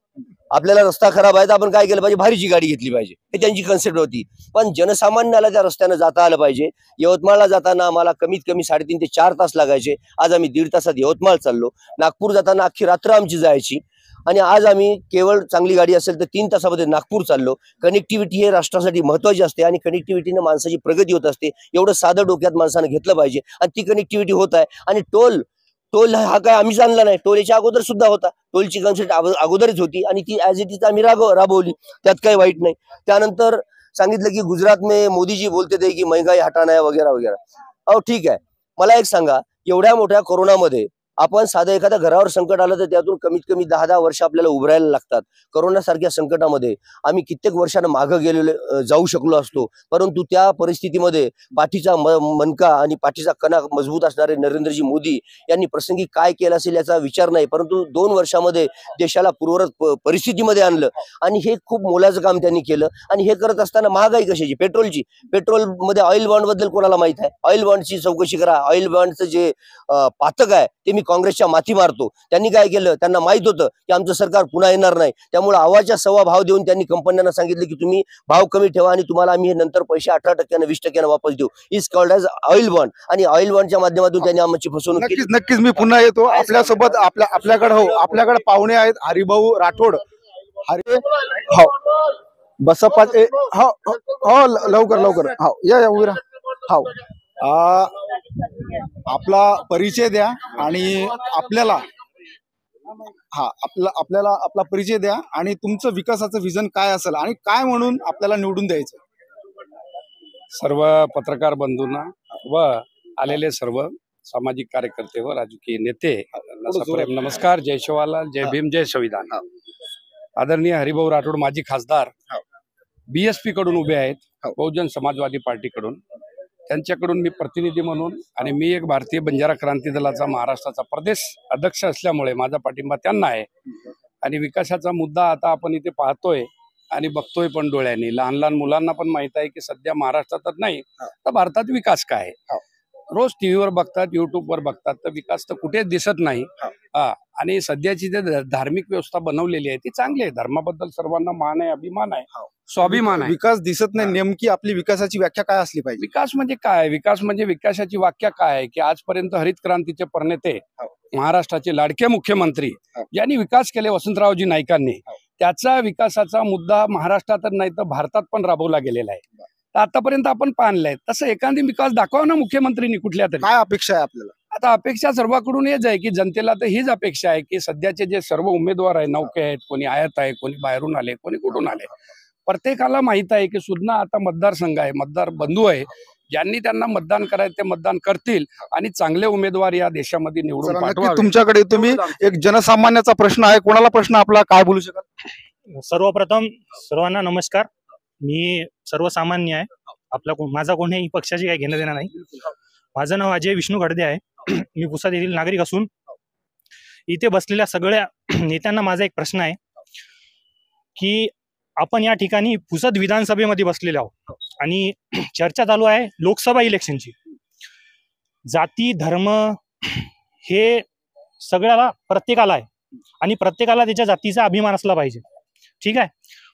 आपल्याला रस्ता खराब आहे तर आपण काय केलं पाहिजे, भारीची गाडी घेतली पाहिजे, हे त्यांची कन्सेप्ट होती. पण जनसामान्याला त्या रस्त्यानं जाता आलं पाहिजे. यवतमाळला जाताना आम्हाला कमीत कमी 3.5 ते 4 तास लागायचे. आज आम्ही 1.5 तासात यवतमाळ चाललो. नागपूर जाताना अख्खी रात्र आमची जायची. आणि आज आम्ही केवळ चांगली गाडी असेल तर 3 तासामध्ये नागपूर चाललो. कनेक्टिव्हिटी हे राष्ट्रासाठी महत्वाची असते आणि कनेक्टिव्हिटीने माणसाची प्रगती होत असते. एवढं साधं डोक्यात माणसानं घेतलं पाहिजे आणि ती कनेक्टिव्हिटी होत आहे. आणि टोल हा काय आम्हीच आणला नाही, टोल याच्या अगोदर सुद्धा होता. टोलची कन्सेप्ट अगोदरच होती आणि ती ऍज इट इज आम्ही राबवली, त्यात काही वाईट नाही. त्यानंतर सांगितलं की गुजरात में मोदीजी बोलते थे की महंगाई हटाना है वगैरे वगैरे. अहो ठीक आहे, मला एक सांगा, एवढ्या मोठ्या कोरोनामध्ये आपण साधं एखाद्या घरावर संकट आलं तर त्यातून कमीत कमी 10-10 वर्ष आपल्याला उभरायला लागतात. कोरोनासारख्या संकटामध्ये आम्ही कित्येक वर्षांना मागं गेलेलो जाऊ शकलो असतो. परंतु त्या परिस्थितीमध्ये पाठीचा मनका आणि पाठीचा कणा मजबूत असणारे नरेंद्रजी मोदी यांनी प्रसंगी काय केलं असेल याचा विचार नाही, परंतु 2 वर्षामध्ये देशाला पूर्ववत परिस्थितीमध्ये आणलं आणि हे खूप मोलाचं काम त्यांनी केलं. आणि हे करत असताना महागाई कशाची, पेट्रोलमध्ये ऑइल बॉन्ड बद्दल कोणाला माहित आहे? ऑइल बॉन्डची चौकशी करा. ऑइल बॉन्डचं जे पातक आहे ते मी काँग्रेसच्या माथी मारतो. त्यांनी काय केलं, त्यांना माहित होतं की आमचं सरकार पुन्हा येणार नाही, त्यामुळे आवाच्या सव्वा भाव देऊन त्यांनी कंपन्यांना सांगितलं की तुम्ही भाव कमी ठेवा आणि तुम्हाला आम्ही नंतर पैसे 18% 20% वापस देऊ. Is called as oil bond. आणि ऑइल बॉन्डच्या माध्यमातून त्यांनी आमची फसवणूक केली. नक्कीच मी पुन्हा येतो आपल्यासोबत. आपल्याकडे पाहुणे आहेत, हरिभाऊ राठोड. हो बसपा, हो लवकर हो या उभी राहा. हो आपला परिचय द्या आणि आपल्याला आपला परिचय द्या आणि तुमचं विकासाचं विजन काय असेल आणि काय म्हणून आपल्याला निवडून द्यायचं. सर्व पत्रकार बंधूंना व आलेले सर्व सामाजिक कार्यकर्ते व राजकीय नेते सप्रेम नमस्कार. जय शिवालाल, जय भीम, जय संविधान. आदरणीय हरिभाऊ राठोड माजी खासदार BSP कडून उभे आहेत, बहुजन समाजवादी पार्टीकडून. त्यांच्याकडून मी प्रतिनिधी म्हणून आणि मी एक भारतीय बंजारा क्रांती दलाचा महाराष्ट्राचा प्रदेश अध्यक्ष असल्यामुळे माझा पाठिंबा त्यांना आहे. आणि विकासाचा मुद्दा आता आपण इथे पाहतोय आणि बघतोय पण डोळ्यांनी. लहान लहान मुलांना पण माहित आहे की सध्या महाराष्ट्रातच नाही तर भारतात विकास काय आहे. रोज टीव्हीवर बघतात, युट्यूबवर बघतात, तर विकास तर कुठेच दिसत नाही. आणि सध्याची जे धार्मिक व्यवस्था बनवलेली आहे ती चांगली आहे. धर्माबद्दल सर्वांना मान आहे, अभिमान आहे, स्वाभिमान आहे. विकास दिसत नाही, नेमकी आपली विकासाची व्याख्या काय असली पाहिजे? विकास म्हणजे काय? विकास म्हणजे विकासाची व्याख्या काय आहे की आजपर्यंत हरित क्रांतीचे प्रणेते महाराष्ट्राचे लाडके मुख्यमंत्री ज्यांनी विकास केले, वसंतरावजी नाईकांनी, त्याचा विकासाचा मुद्दा महाराष्ट्रातच नाही तर भारतात पण राबवला गेलेला आहे. तर आतापर्यंत आपण पाहिलंय तसं एखादी विकास दाखवा ना मुख्यमंत्रींनी कुठल्या तरी. काय अपेक्षा आहे आपल्याला? आता अपेक्षा सर्वांकडून हेच आहे की जनतेला तर हीच अपेक्षा आहे की सध्याचे जे सर्व उमेदवार आहे, नौके आहेत, कोणी आयात आहे, कोणी बाहेरून आले, कोणी कुठून आले, प्रत्येकाला माहित आहे की सुद्धा आता मतदारसंघ आहे, मतदार बंधू आहे, ज्यांनी त्यांना मतदान करायचं ते मतदान करतील आणि चांगले उमेदवार या देशामध्ये निवडून पाठवावे. तुमच्याकडे तुम्ही एक जनसामान्याचा प्रश्न आहे, कोणाला प्रश्न आपला काय बोलू शकाल? सर्वप्रथम सर्वांना नमस्कार. मी सर्वसामान्य आहे. माझा कोणत्याही पक्षाची काही घेणं देणं नाही. माझं नाव अजय विष्णू खडदे आहे. मी पुसद येथील नागरिक असून इथे बसलेल्या सगळ्या नेत्यांना माझा एक प्रश्न आहे की आपण या ठिकाणी पुसद विधानसभेमध्ये बसलेले आहोत आणि चर्चा चालू आहे लोकसभा इलेक्शनची. जाती धर्म हे सगळ्याला प्रत्येकाला आहे आणि प्रत्येकाला त्याच्या जातीचा अभिमान असला पाहिजे, ठीक आहे.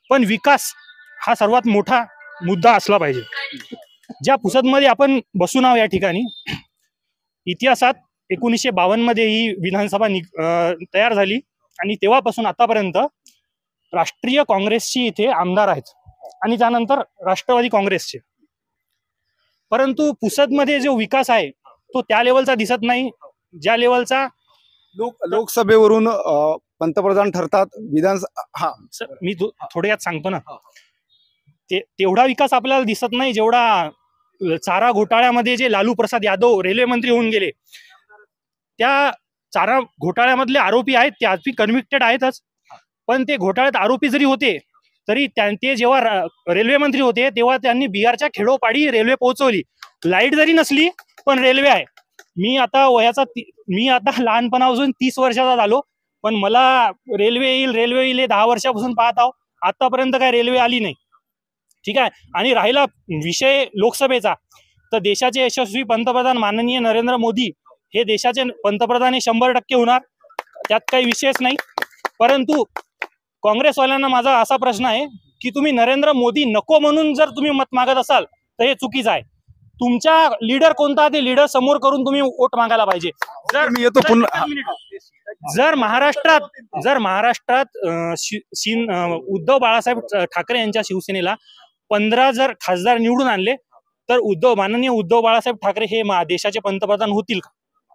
पण विकास हा सर्वात मोठा मुद्दा असला पाहिजे. ज्या पुसदमध्ये आपण बसून आहोत या ठिकाणी, इतिहासात 1952 मध्ये ही विधानसभा तयार झाली आणि तेव्हापासून आतापर्यंत राष्ट्रीय काँग्रेसची इथे आमदार आहेत आणि त्यानंतर राष्ट्रवादी काँग्रेसचे. परंतु पुसदमध्ये जो विकास आहे तो त्या लेवलचा दिसत नाही ज्या लेवलचा लोकसभेवरून पंतप्रधान ठरतात. मी थोड्यात सांगतो ना, तेवढा विकास आपल्याला दिसत नाही जेवढा चारा घोटाळ्यामध्ये जे लालू प्रसाद यादव रेल्वे मंत्री होऊन गेले, त्या चारा घोटाळ्यामधले आरोपी आहेत, ते आरोपी कन्व्हिक्टेड आहेतच. पण ते घोटाळ्यात आरोपी जरी होते तरी ते जेव्हा रेल्वे मंत्री होते तेव्हा त्यांनी बिहारच्या खेडोपाडी रेल्वे पोहोचवली. लाईट जरी नसली पण रेल्वे आहे. मी आता लहानपणापासून 30 वर्षाचा झालो, पण मला रेल्वे येईल 10 वर्षापासून पाहत आहो, आतापर्यंत काय रेल्वे आली नाही. ठीक आहे. आणि राहिला विषय लोकसभेचा, तर देशाचे यशस्वी पंतप्रधान माननीय नरेंद्र मोदी हे देशाचे पंतप्रधान हे 100% होणार, त्यात काही विषयच नाही. परंतु काँग्रेसवाल्यांना माझा असा प्रश्न आहे की तुम्ही नरेंद्र मोदी नको म्हणून जर तुम्ही मत मागत असाल तर हे चुकीचं आहे. तुमचा लीडर कोणता ते लीडर समोर करून तुम्ही वोट मागायला पाहिजे. मी येतो पुन्हा. जर महाराष्ट्रात उद्धव बाळासाहेब ठाकरे यांच्या शिवसेनेला 15 जर खासदार निवडून आणले तर माननीय उद्धव बाळासाहेब ठाकरे हे देशाचे पंतप्रधान होतील का?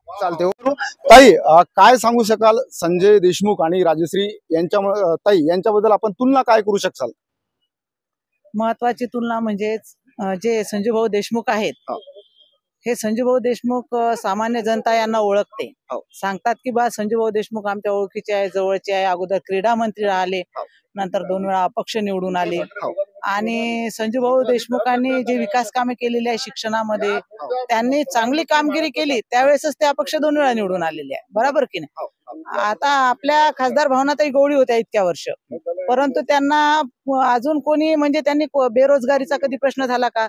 चालते. ताई, काय सांगू शकाल संजय देशमुख आणि राजश्री यांच्याबद्दल आपण तुलना काय करू शकाल? महत्वाची तुलना म्हणजे जे संजय भाऊ देशमुख आहेत, हे संजय भाऊ देशमुख सामान्य जनता यांना ओळखते. सांगतात की बा संजय भाऊ देशमुख आमच्या ओळखीचे आहे, जवळचे आहे. अगोदर क्रीडा मंत्री राहिले, नंतर 2 वेळा अपक्ष निवडून आले. आणि संजय भाऊ देशमुखांनी जे विकास कामे केलेली आहे शिक्षणामध्ये, त्यांनी चांगली कामगिरी केली, त्यावेळेसच ते अपक्ष 2 वेळा निवडून आलेले आहे. बरोबर की नाही? आता आपल्या खासदार भावनाताई गवळी होत्या इतक्या वर्ष, परंतु त्यांना अजून कोणी म्हणजे त्यांनी बेरोजगारीचा कधी प्रश्न झाला का?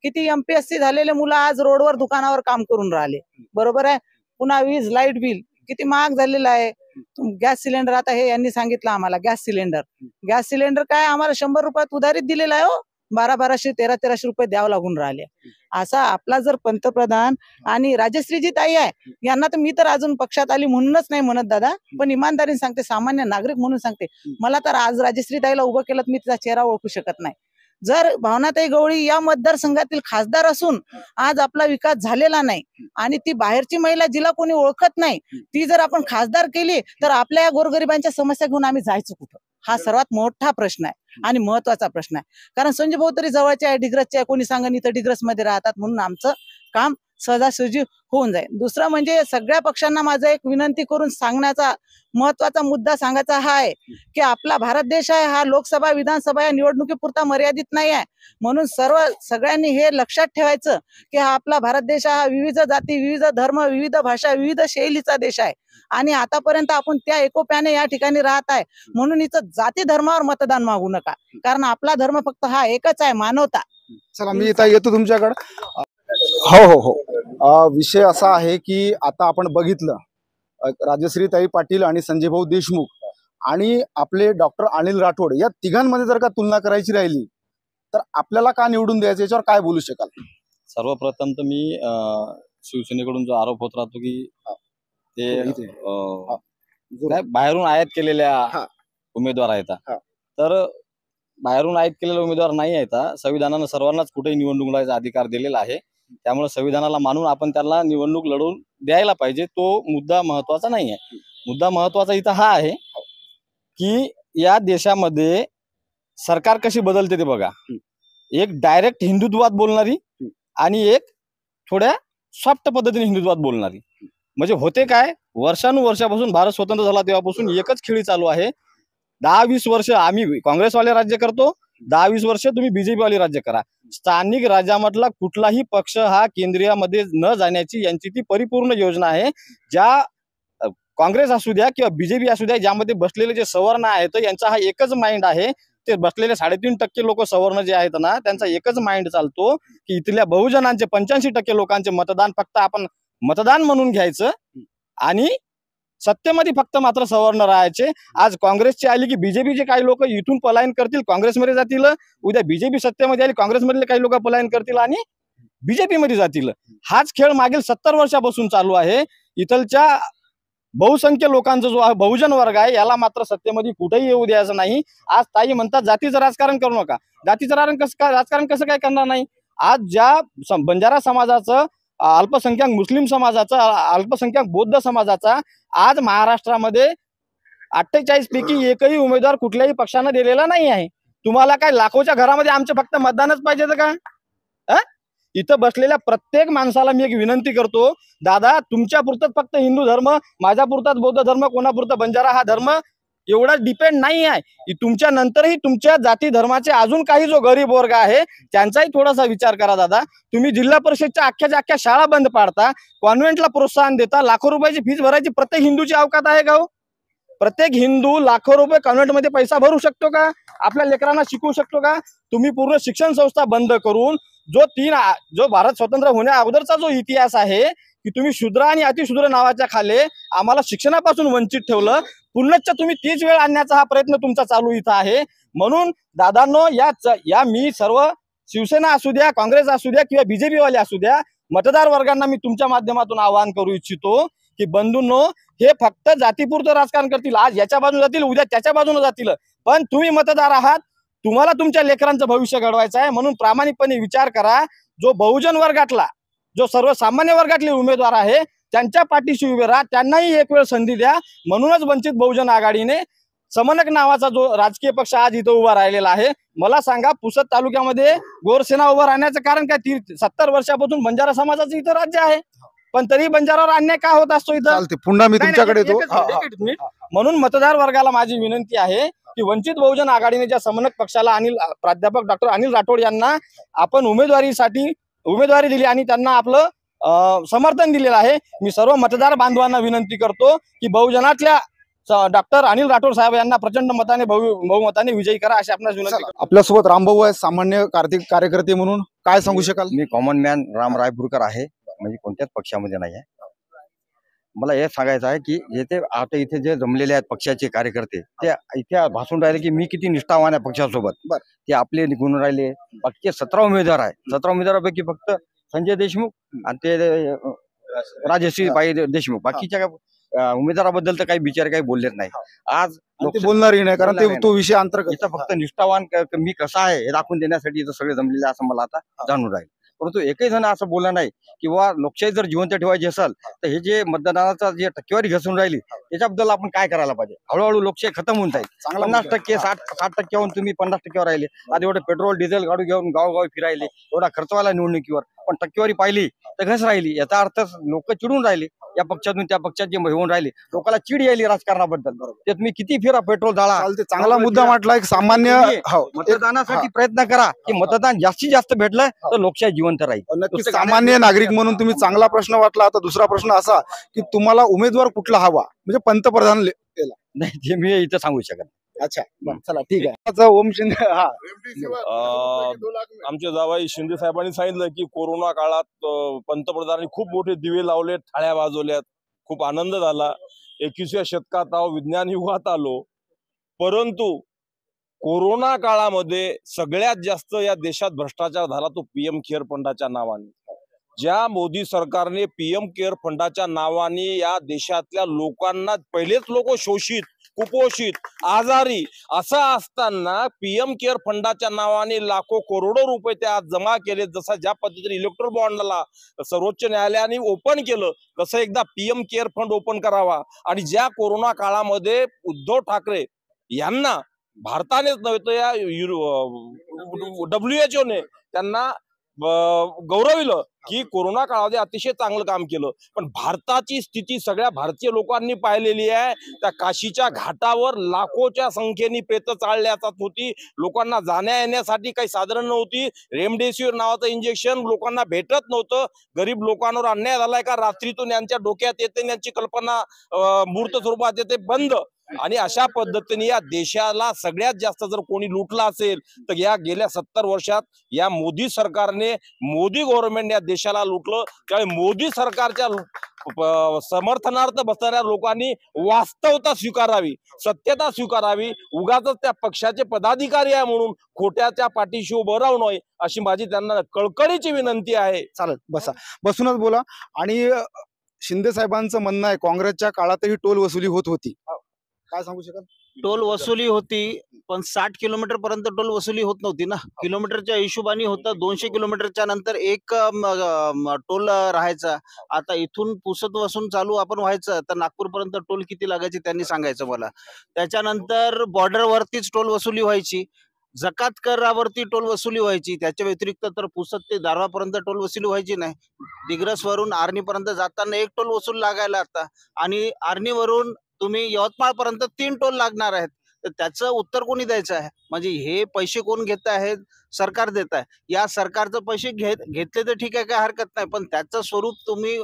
किती MPSC झालेले मुलं आज रोडवर दुकानावर काम करून राहिले. बरोबर आहे. पुन्हा वीज लाईट बिल किती महाग झालेलं आहे. गॅस सिलेंडर, आता हे यांनी सांगितलं आम्हाला गॅस सिलेंडर काय आम्हाला 100 रुपयात उधारीत दिलेला आहे हो. 1200 1300 रुपये द्यावं लागून राहिले. असा आपला जर पंतप्रधान आणि राजश्रीजी ताई आहे, यांना तर मी तर अजून पक्षात आली म्हणूनच नाही म्हणत दादा, पण इमानदारीने सांगते, सामान्य नागरिक म्हणून सांगते, मला तर आज राजश्री ताईला उभं केलं मी तिचा चेहरा ओळखू शकत नाही. जर भावनाताई गवळी या मतदारसंघातील खासदार असून आज आपला विकास झालेला नाही आणि ती बाहेरची महिला जिला कोणी ओळखत नाही, ती जर आपण खासदार केली तर आपल्या या गोरगरिबांच्या समस्या घेऊन आम्ही जायचं कुठं? हा सर्वात मोठा प्रश्न आहे आणि महत्वाचा प्रश्न आहे. कारण संजय भाऊ तरी जवळचे आहे, डिग्रसचे आहे, कोणी सांगा इथं डिग्रस मध्ये राहतात म्हणून आमचं काम सहजासहजी होऊन जाईल. दुसरं म्हणजे सगळ्या पक्षांना माझा एक विनंती करून सांगण्याचा महत्वाचा मुद्दा सांगायचा हा आहे की आपला भारत देश आहे हा लोकसभा विधानसभा या निवडणुकीपुरता मर्यादित नाही आहे. म्हणून सगळ्यांनी हे लक्षात ठेवायचं की हा आपला भारत देश हा विविध जाती, विविध धर्म, विविध भाषा, विविध शैलीचा देश आहे आणि आतापर्यंत आपण त्या एकोप्याने या ठिकाणी राहत आहे. म्हणून इथं जाती धर्मावर मतदान मागू नका, कारण आपला धर्म फक्त हा एकच आहे, मानवता. चला, मी इथं येतो तुमच्याकडे. हो, विषय असा आहे की आता आपण बघितलं राजश्रीताई पाटील आणि संजय भाऊ देशमुख आणि आपले डॉक्टर अनिल राठोड या तिघांमध्ये जर का तुलना करायची राहिली तर आपल्याला का निवडून द्यायचं, याच्यावर काय बोलू शकाल? सर्वप्रथम तर मी शिवसेनेकडून जो आरोप होत राहतो की ते बाहेरून आयात केलेल्या उमेदवार आहेत, तर बाहेरून आयात केलेले उमेदवार नाही आहेत. संविधानानं सर्वांनाच कुठेही निवडणूक लढायचा अधिकार दिलेला आहे. त्यामुळे संविधानाला मानून आपण त्याला निवडणूक लढवून द्यायला पाहिजे. तो मुद्दा महत्वाचा नाही आहे. मुद्दा महत्वाचा इथं हा आहे की या देशामध्ये सरकार कशी बदलते ते बघा. एक डायरेक्ट हिंदुत्वात बोलणारी आणि एक थोड्या सॉफ्ट पद्धतीने हिंदुत्वात बोलणारी. म्हणजे होते काय, वर्षानुवर्षापासून भारत स्वतंत्र झाला तेव्हापासून एकच खेळी चालू आहे. 10-20 वर्ष आम्ही काँग्रेसवाले राज्य करतो, 10-20 वर्ष तुम्ही बीजेपी वाले राज्य करा. स्थानिक राज्यामधला कुठलाही पक्ष हा केंद्रीयमध्ये न जाण्याची यांची ती परिपूर्ण योजना आहे. ज्या काँग्रेस असू द्या किंवा बीजेपी असू द्या, ज्यामध्ये बसलेले जे सवर्ण आहेत यांचा हा एकच माइंड आहे. ते बसलेले 3.5% लोक सवर्ण जे आहेत ना, त्यांचा एकच माइंड चालतो की इथल्या बहुजनांचे 85% लोकांचे मतदान फक्त आपण मतदान म्हणून घ्यायचं आणि सत्तेमध्ये फक्त मात्र सवर्ण राहायचे. आज काँग्रेसची आली की बीजेपीचे काही लोक इथून पलायन करतील, काँग्रेसमध्ये जातील. उद्या बीजेपी सत्तेमध्ये आली, काँग्रेसमधले काही लोक पलायन करतील आणि बीजेपी मध्ये जातील. हाच खेळ मागील 70 वर्षापासून चालू आहे. इथलच्या बहुसंख्य लोकांचा जो बहुजन वर्ग आहे याला मात्र सत्तेमध्ये कुठेही येऊ द्यायचं नाही. आज ताई म्हणतात जातीचं राजकारण करू नका. जातीचं राजकारण कसं काय करणार नाही? आज ज्या बंजारा समाजाचं, अल्पसंख्याक मुस्लिम समाजाचा, अल्पसंख्याक बौद्ध समाजाचा आज महाराष्ट्रामध्ये 48 पैकी एकही उमेदवार कुठल्याही पक्षानं दिलेला नाही आहे. तुम्हाला काय लाखोच्या घरामध्ये आमचे फक्त मतदानच पाहिजे का? इथं बसलेल्या प्रत्येक माणसाला मी एक विनंती करतो, दादा तुमच्या पुरतच फक्त हिंदू धर्म, माझ्या पुरताच बौद्ध धर्म, कोणापुरता बंजारा हा धर्म एवढा डिपेंड नाही आहे की तुमच्या नंतरही तुमच्या जाती धर्माचे अजून काही जो गरीब वर्ग आहे त्यांचाही थोडासा विचार करा दादा. तुम्ही जिल्हा परिषदच्या अख्ख्या शाळा बंद पाडता, कॉन्व्हेंटला प्रोत्साहन देता, लाखो रुपयाची फीस भरायची प्रत्येक हिंदूची अवकात आहे का हो? प्रत्येक हिंदू लाखो रुपये कॉन्व्हेंटमध्ये पैसा भरू शकतो का? आपल्या लेकरांना शिकवू शकतो का? तुम्ही पूर्ण शिक्षण संस्था बंद करून जो भारत स्वतंत्र होण्या अगोदरचा जो इतिहास आहे की तुम्ही शूद्र आणि अतिशूद्र नावाच्या खाले आम्हाला शिक्षणापासून वंचित ठेवलं, पुन्हा तुम्ही तीच वेळ आणण्याचा हा प्रयत्न तुमचा चालू इथं आहे. म्हणून दादांनो, या मी सर्व शिवसेना असू द्या, काँग्रेस असू द्या किंवा बीजेपी वाले असू द्या, मतदार वर्गांना मी तुमच्या माध्यमातून आवाहन करू इच्छितो की बंधूंनो, हे फक्त जातीपुरतं राजकारण करतील. आज याच्या बाजूने जातील, उद्या त्याच्या बाजूने जातील, पण तुम्ही मतदार आहात, तुम्हाला तुमच्या लेकरांचं भविष्य घडवायचं आहे. म्हणून प्रामाणिकपणे विचार करा. जो बहुजन वर्गातला, जो सर्वसामान्य वर्गातले उमेदवार आहे त्यांच्या पाठीशी उभे राहा, त्यांनाही एक वेळ संधी द्या. म्हणूनच वंचित बहुजन आघाडीने समनक नावाचा जो राजकीय पक्ष आज इथं उभा राहिलेला आहे. मला सांगा, पुसद तालुक्यामध्ये गोरसेना उभा राहण्याचं कारण काय? 70 वर्षापासून बंजारा समाजाचं इथं राज्य आहे, पण तरी बंजारावर अन्याय का होत असतो इथं? पुन्हा मी तुमच्याकडे येतो. म्हणून मतदार वर्गाला माझी विनंती आहे की वंचित बहुजन आघाडीने ज्या समन्वयक पक्षाला प्राध्यापक डॉक्टर अनिल राठोड यांना आपण उमेदवारी दिली आणि त्यांना आपलं समर्थन दिलेलं आहे, मी सर्व मतदार बांधवांना विनंती करतो की बहुजनातल्या डॉक्टर अनिल राठोड साहेब यांना प्रचंड मताने बहुमताने विजयी करा अशी आपल्याला विनंती करतो. आपल्यासोबत रामभाऊ आहे, सामान्य कार्यकर्ते म्हणून काय सांगू शकाल? मी कॉमन मॅन राम रायपूरकर आहे, म्हणजे कोणत्याच पक्षामध्ये नाही आहे. मला हे सांगायचं आहे की आता इथे जे जमलेले आहेत पक्षाचे कार्यकर्ते, ते इथे भासून राहिले की मी किती निष्ठावान आहे पक्षासोबत. ते आपले निघून राहिले. बाकीचे 17 उमेदवार आहे. 17 उमेदवारापैकी फक्त संजय देशमुख आणि ते राजश्री बाई देशमुख, बाकीच्या उमेदवाराबद्दल तर काही बिचारे काही बोललेच नाही. आज बोलणारही नाही, कारण तो विषय अंतर्गत. इथं फक्त निष्ठावान मी कसा आहे हे दाखवून देण्यासाठी इथं सगळे जमलेले असं मला आता जाणून राहील. परंतु एकही जण असं बोलला नाही किंवा लोकशाही जर जिवंत ठेवायची असेल तर हे जे मतदानाचा जे टक्केवारी घसरून राहिली त्याच्याबद्दल आपण काय करायला पाहिजे? हळूहळू लोकशाही खतम होऊन जाईल. 50% 60% तुम्ही 50%वर राहिले. आता एवढे पेट्रोल डिझेल गाडी घेऊन गावगावी फिरायले, एवढा खर्च व्हायला निवडणुकीवर, पण टक्केवारी पाहिली तर घस राहिली. याचा अर्थ लोक चिडून राहिले, या पक्षातून त्या पक्षात जे होऊन राहिले, लोकांना चिड यायली राजकारणाबद्दल. ते तुम्ही किती फिरा, पेट्रोल जाळा. चांगला मुद्दा म्हटला. एक सामान्य मतदानासाठी प्रयत्न करा की मतदान जास्तीत जास्त भेटलं तर लोकशाही जिवंत राहील. नक्की सामान्य नागरिक म्हणून तुम्ही चांगला प्रश्न वाटला. आता दुसरा प्रश्न असा की तुम्हाला उमेदवार कुठला हवा, म्हणजे पंतप्रधान नाही ते मी इथं सांगू शकत. अच्छा, चला ठीक आहे. ओम शिंदे. आमच्या जावाई शिंदे साहेबांनी सांगितलं की कोरोना काळात पंतप्रधानांनी खूप मोठे दिवे लावले, थाळ्या वाजवल्यात, खूप आनंद झाला. 21व्या शतकात विज्ञान युगात आलो, परंतु कोरोना काळामध्ये सगळ्यात जास्त या देशात भ्रष्टाचार झाला तो पीएम केअर फंडाच्या नावाने. ज्या मोदी सरकारने पीएम केअर फंडाच्या नावाने या देशातल्या लोकांना, पहिलेच लोक शोषित, कुपोषित, आजारी असं असताना पीएम केअर फंडाच्या नावाने लाखो करोडो रुपये त्या जमा केले. जसा ज्या पद्धतीने इलेक्ट्रोल बॉन्डला सर्वोच्च न्यायालयाने ओपन केलं तसं एकदा पीएम केअर फंड ओपन करावा. आणि ज्या कोरोना काळामध्ये उद्धव ठाकरे यांना भारतानेच नव्हे तर या WHO ने त्यांना गौरविलं की कोरोना काळामध्ये अतिशय चांगलं काम केलं. पण भारताची स्थिती सगळ्या भारतीय लोकांनी पाहिलेली आहे. त्या काशीच्या घाटावर लाखोच्या संख्येने प्रेत चालल्या जात होती. लोकांना जाण्या येण्यासाठी काही साधन नव्हती. रेमडेसिवीर नावाचं इंजेक्शन लोकांना भेटत नव्हतं. गरीब लोकांवर अन्याय झालाय का रात्रीतून यांच्या डोक्यात येते, यांची कल्पना मूर्त स्वरूपात येते बंद. आणि अशा पद्धतीने या देशाला सगळ्यात जास्त जर कोणी लुटला असेल तर या गेल्या 70 वर्षात या मोदी सरकारने, मोदी गव्हर्नमेंट या देशाला लुटलं. त्यामुळे मोदी सरकारच्या समर्थनार्थ बसणाऱ्या लोकांनी वास्तवता स्वीकारावी, सत्यता स्वीकारावी. उगाच त्या पक्षाचे पदाधिकारी आहे म्हणून खोट्याच्या पाठीशी उभं राहू नये अशी माझी त्यांना कळकळीची विनंती आहे. चालेल, बसूनच बोला. आणि शिंदे साहेबांचं म्हणणं आहे काँग्रेसच्या काळातही टोल वसुली होत होती, काय सांगू शकाल? टोल वसुली होती, पण 60 किलोमीटर पर्यंत टोल वसुली होत नव्हती ना. किलोमीटरच्या हिशोबाने होतं. 200 किलोमीटरच्या नंतर एक टोल राहायचा. आता इथून पुसद वसून चालू आपण व्हायचं तर नागपूर पर्यंत टोल किती लागायची त्यांनी सांगायचं मला. त्याच्यानंतर बॉर्डरवरतीच टोल वसुली व्हायची. जकात करावरती टोल वसुली व्हायची. त्याच्या व्यतिरिक्त तर पुसद ते दारवापर्यंत टोल वसुली व्हायची नाही. दिग्रसवरून आर्णीपर्यंत जाताना एक टोल वसूल लागायला आता. आणि आर्णीवरून तुम्ही यवतमाळ पर्यंत 3 टोल लागणार आहेत. तर त्याचं उत्तर कोणी द्यायचं आहे? म्हणजे हे पैसे कोण घेत आहेत? सरकार देत आहे. या सरकारचं पैसे घेतले तर ठीक आहे, काही हरकत नाही. पण त्याचं स्वरूप तुम्ही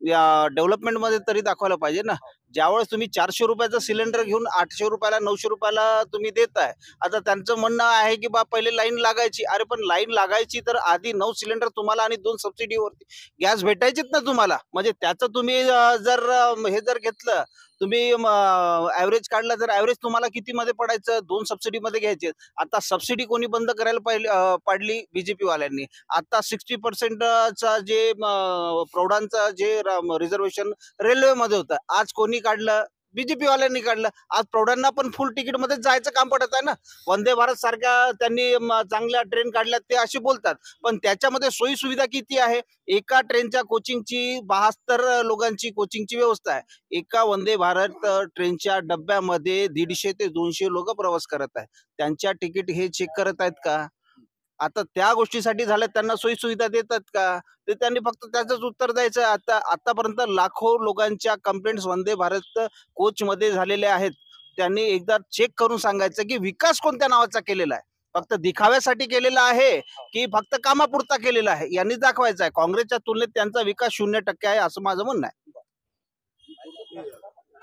या डेव्हलपमेंटमध्ये तरी दाखवायला पाहिजे ना. ज्यावेळेस तुम्ही 400 रुपयाचा सिलेंडर घेऊन 800 रुपयाला 900 रुपयाला तुम्ही देताय. आता त्यांचं म्हणणं आहे की बा पहिले लाईन लागायची. अरे पण लाईन लागायची तर आधी 9 सिलेंडर तुम्हाला आणि 2 सबसिडीवरती गॅस भेटायचेत ना तुम्हाला. म्हणजे त्याचं तुम्ही हे जर घेतलं, तुम्ही ॲव्हरेज काढला तर ॲव्हरेज तुम्हाला कितीमध्ये पडायचं? 2 सबसिडीमध्ये घ्यायचे. आता सबसिडी कोणी बंद करायला पाडली? बीजेपी वाल्यांनी. आता 60% चा जे प्रौढांचा जे रिझर्वेशन रेल्वेमध्ये होतं, आज कोणी काढलं? बीजेपी वाल्यांनी काढलं. आज प्रौढांना पण फुल तिकीटमध्ये जायचं काम पडत आहे ना. वंदे भारत सारख्या त्यांनी चांगल्या ट्रेन काढल्या ते असे बोलतात, पण त्याच्यामध्ये सोयी सुविधा किती आहे? एका ट्रेनच्या कोचिंगची 72 लोकांची कोचिंगची व्यवस्था आहे. एका वंदे भारत ट्रेनच्या डब्यामध्ये 150 ते 200 लोक प्रवास करत आहेत. त्यांच्या तिकीट हे चेक करत आहेत का? आता त्या गोष्टीसाठी झाल्या, त्यांना सोयी सुविधा देतात का? ते त्यांनी फक्त त्याचंच उत्तर द्यायचं. आतापर्यंत लाखो लोकांच्या कंप्लेंट्स वंदे भारत कोच मध्ये झालेल्या आहेत. त्यांनी एकदा चेक करून सांगायचं की विकास कोणत्या नावाचा केलेला आहे? फक्त दिखाव्यासाठी केलेला आहे की फक्त कामापुरता केलेला आहे? यांनी दाखवायचं आहे. काँग्रेसच्या तुलनेत त्यांचा विकास 0% आहे असं माझं म्हणणं आहे.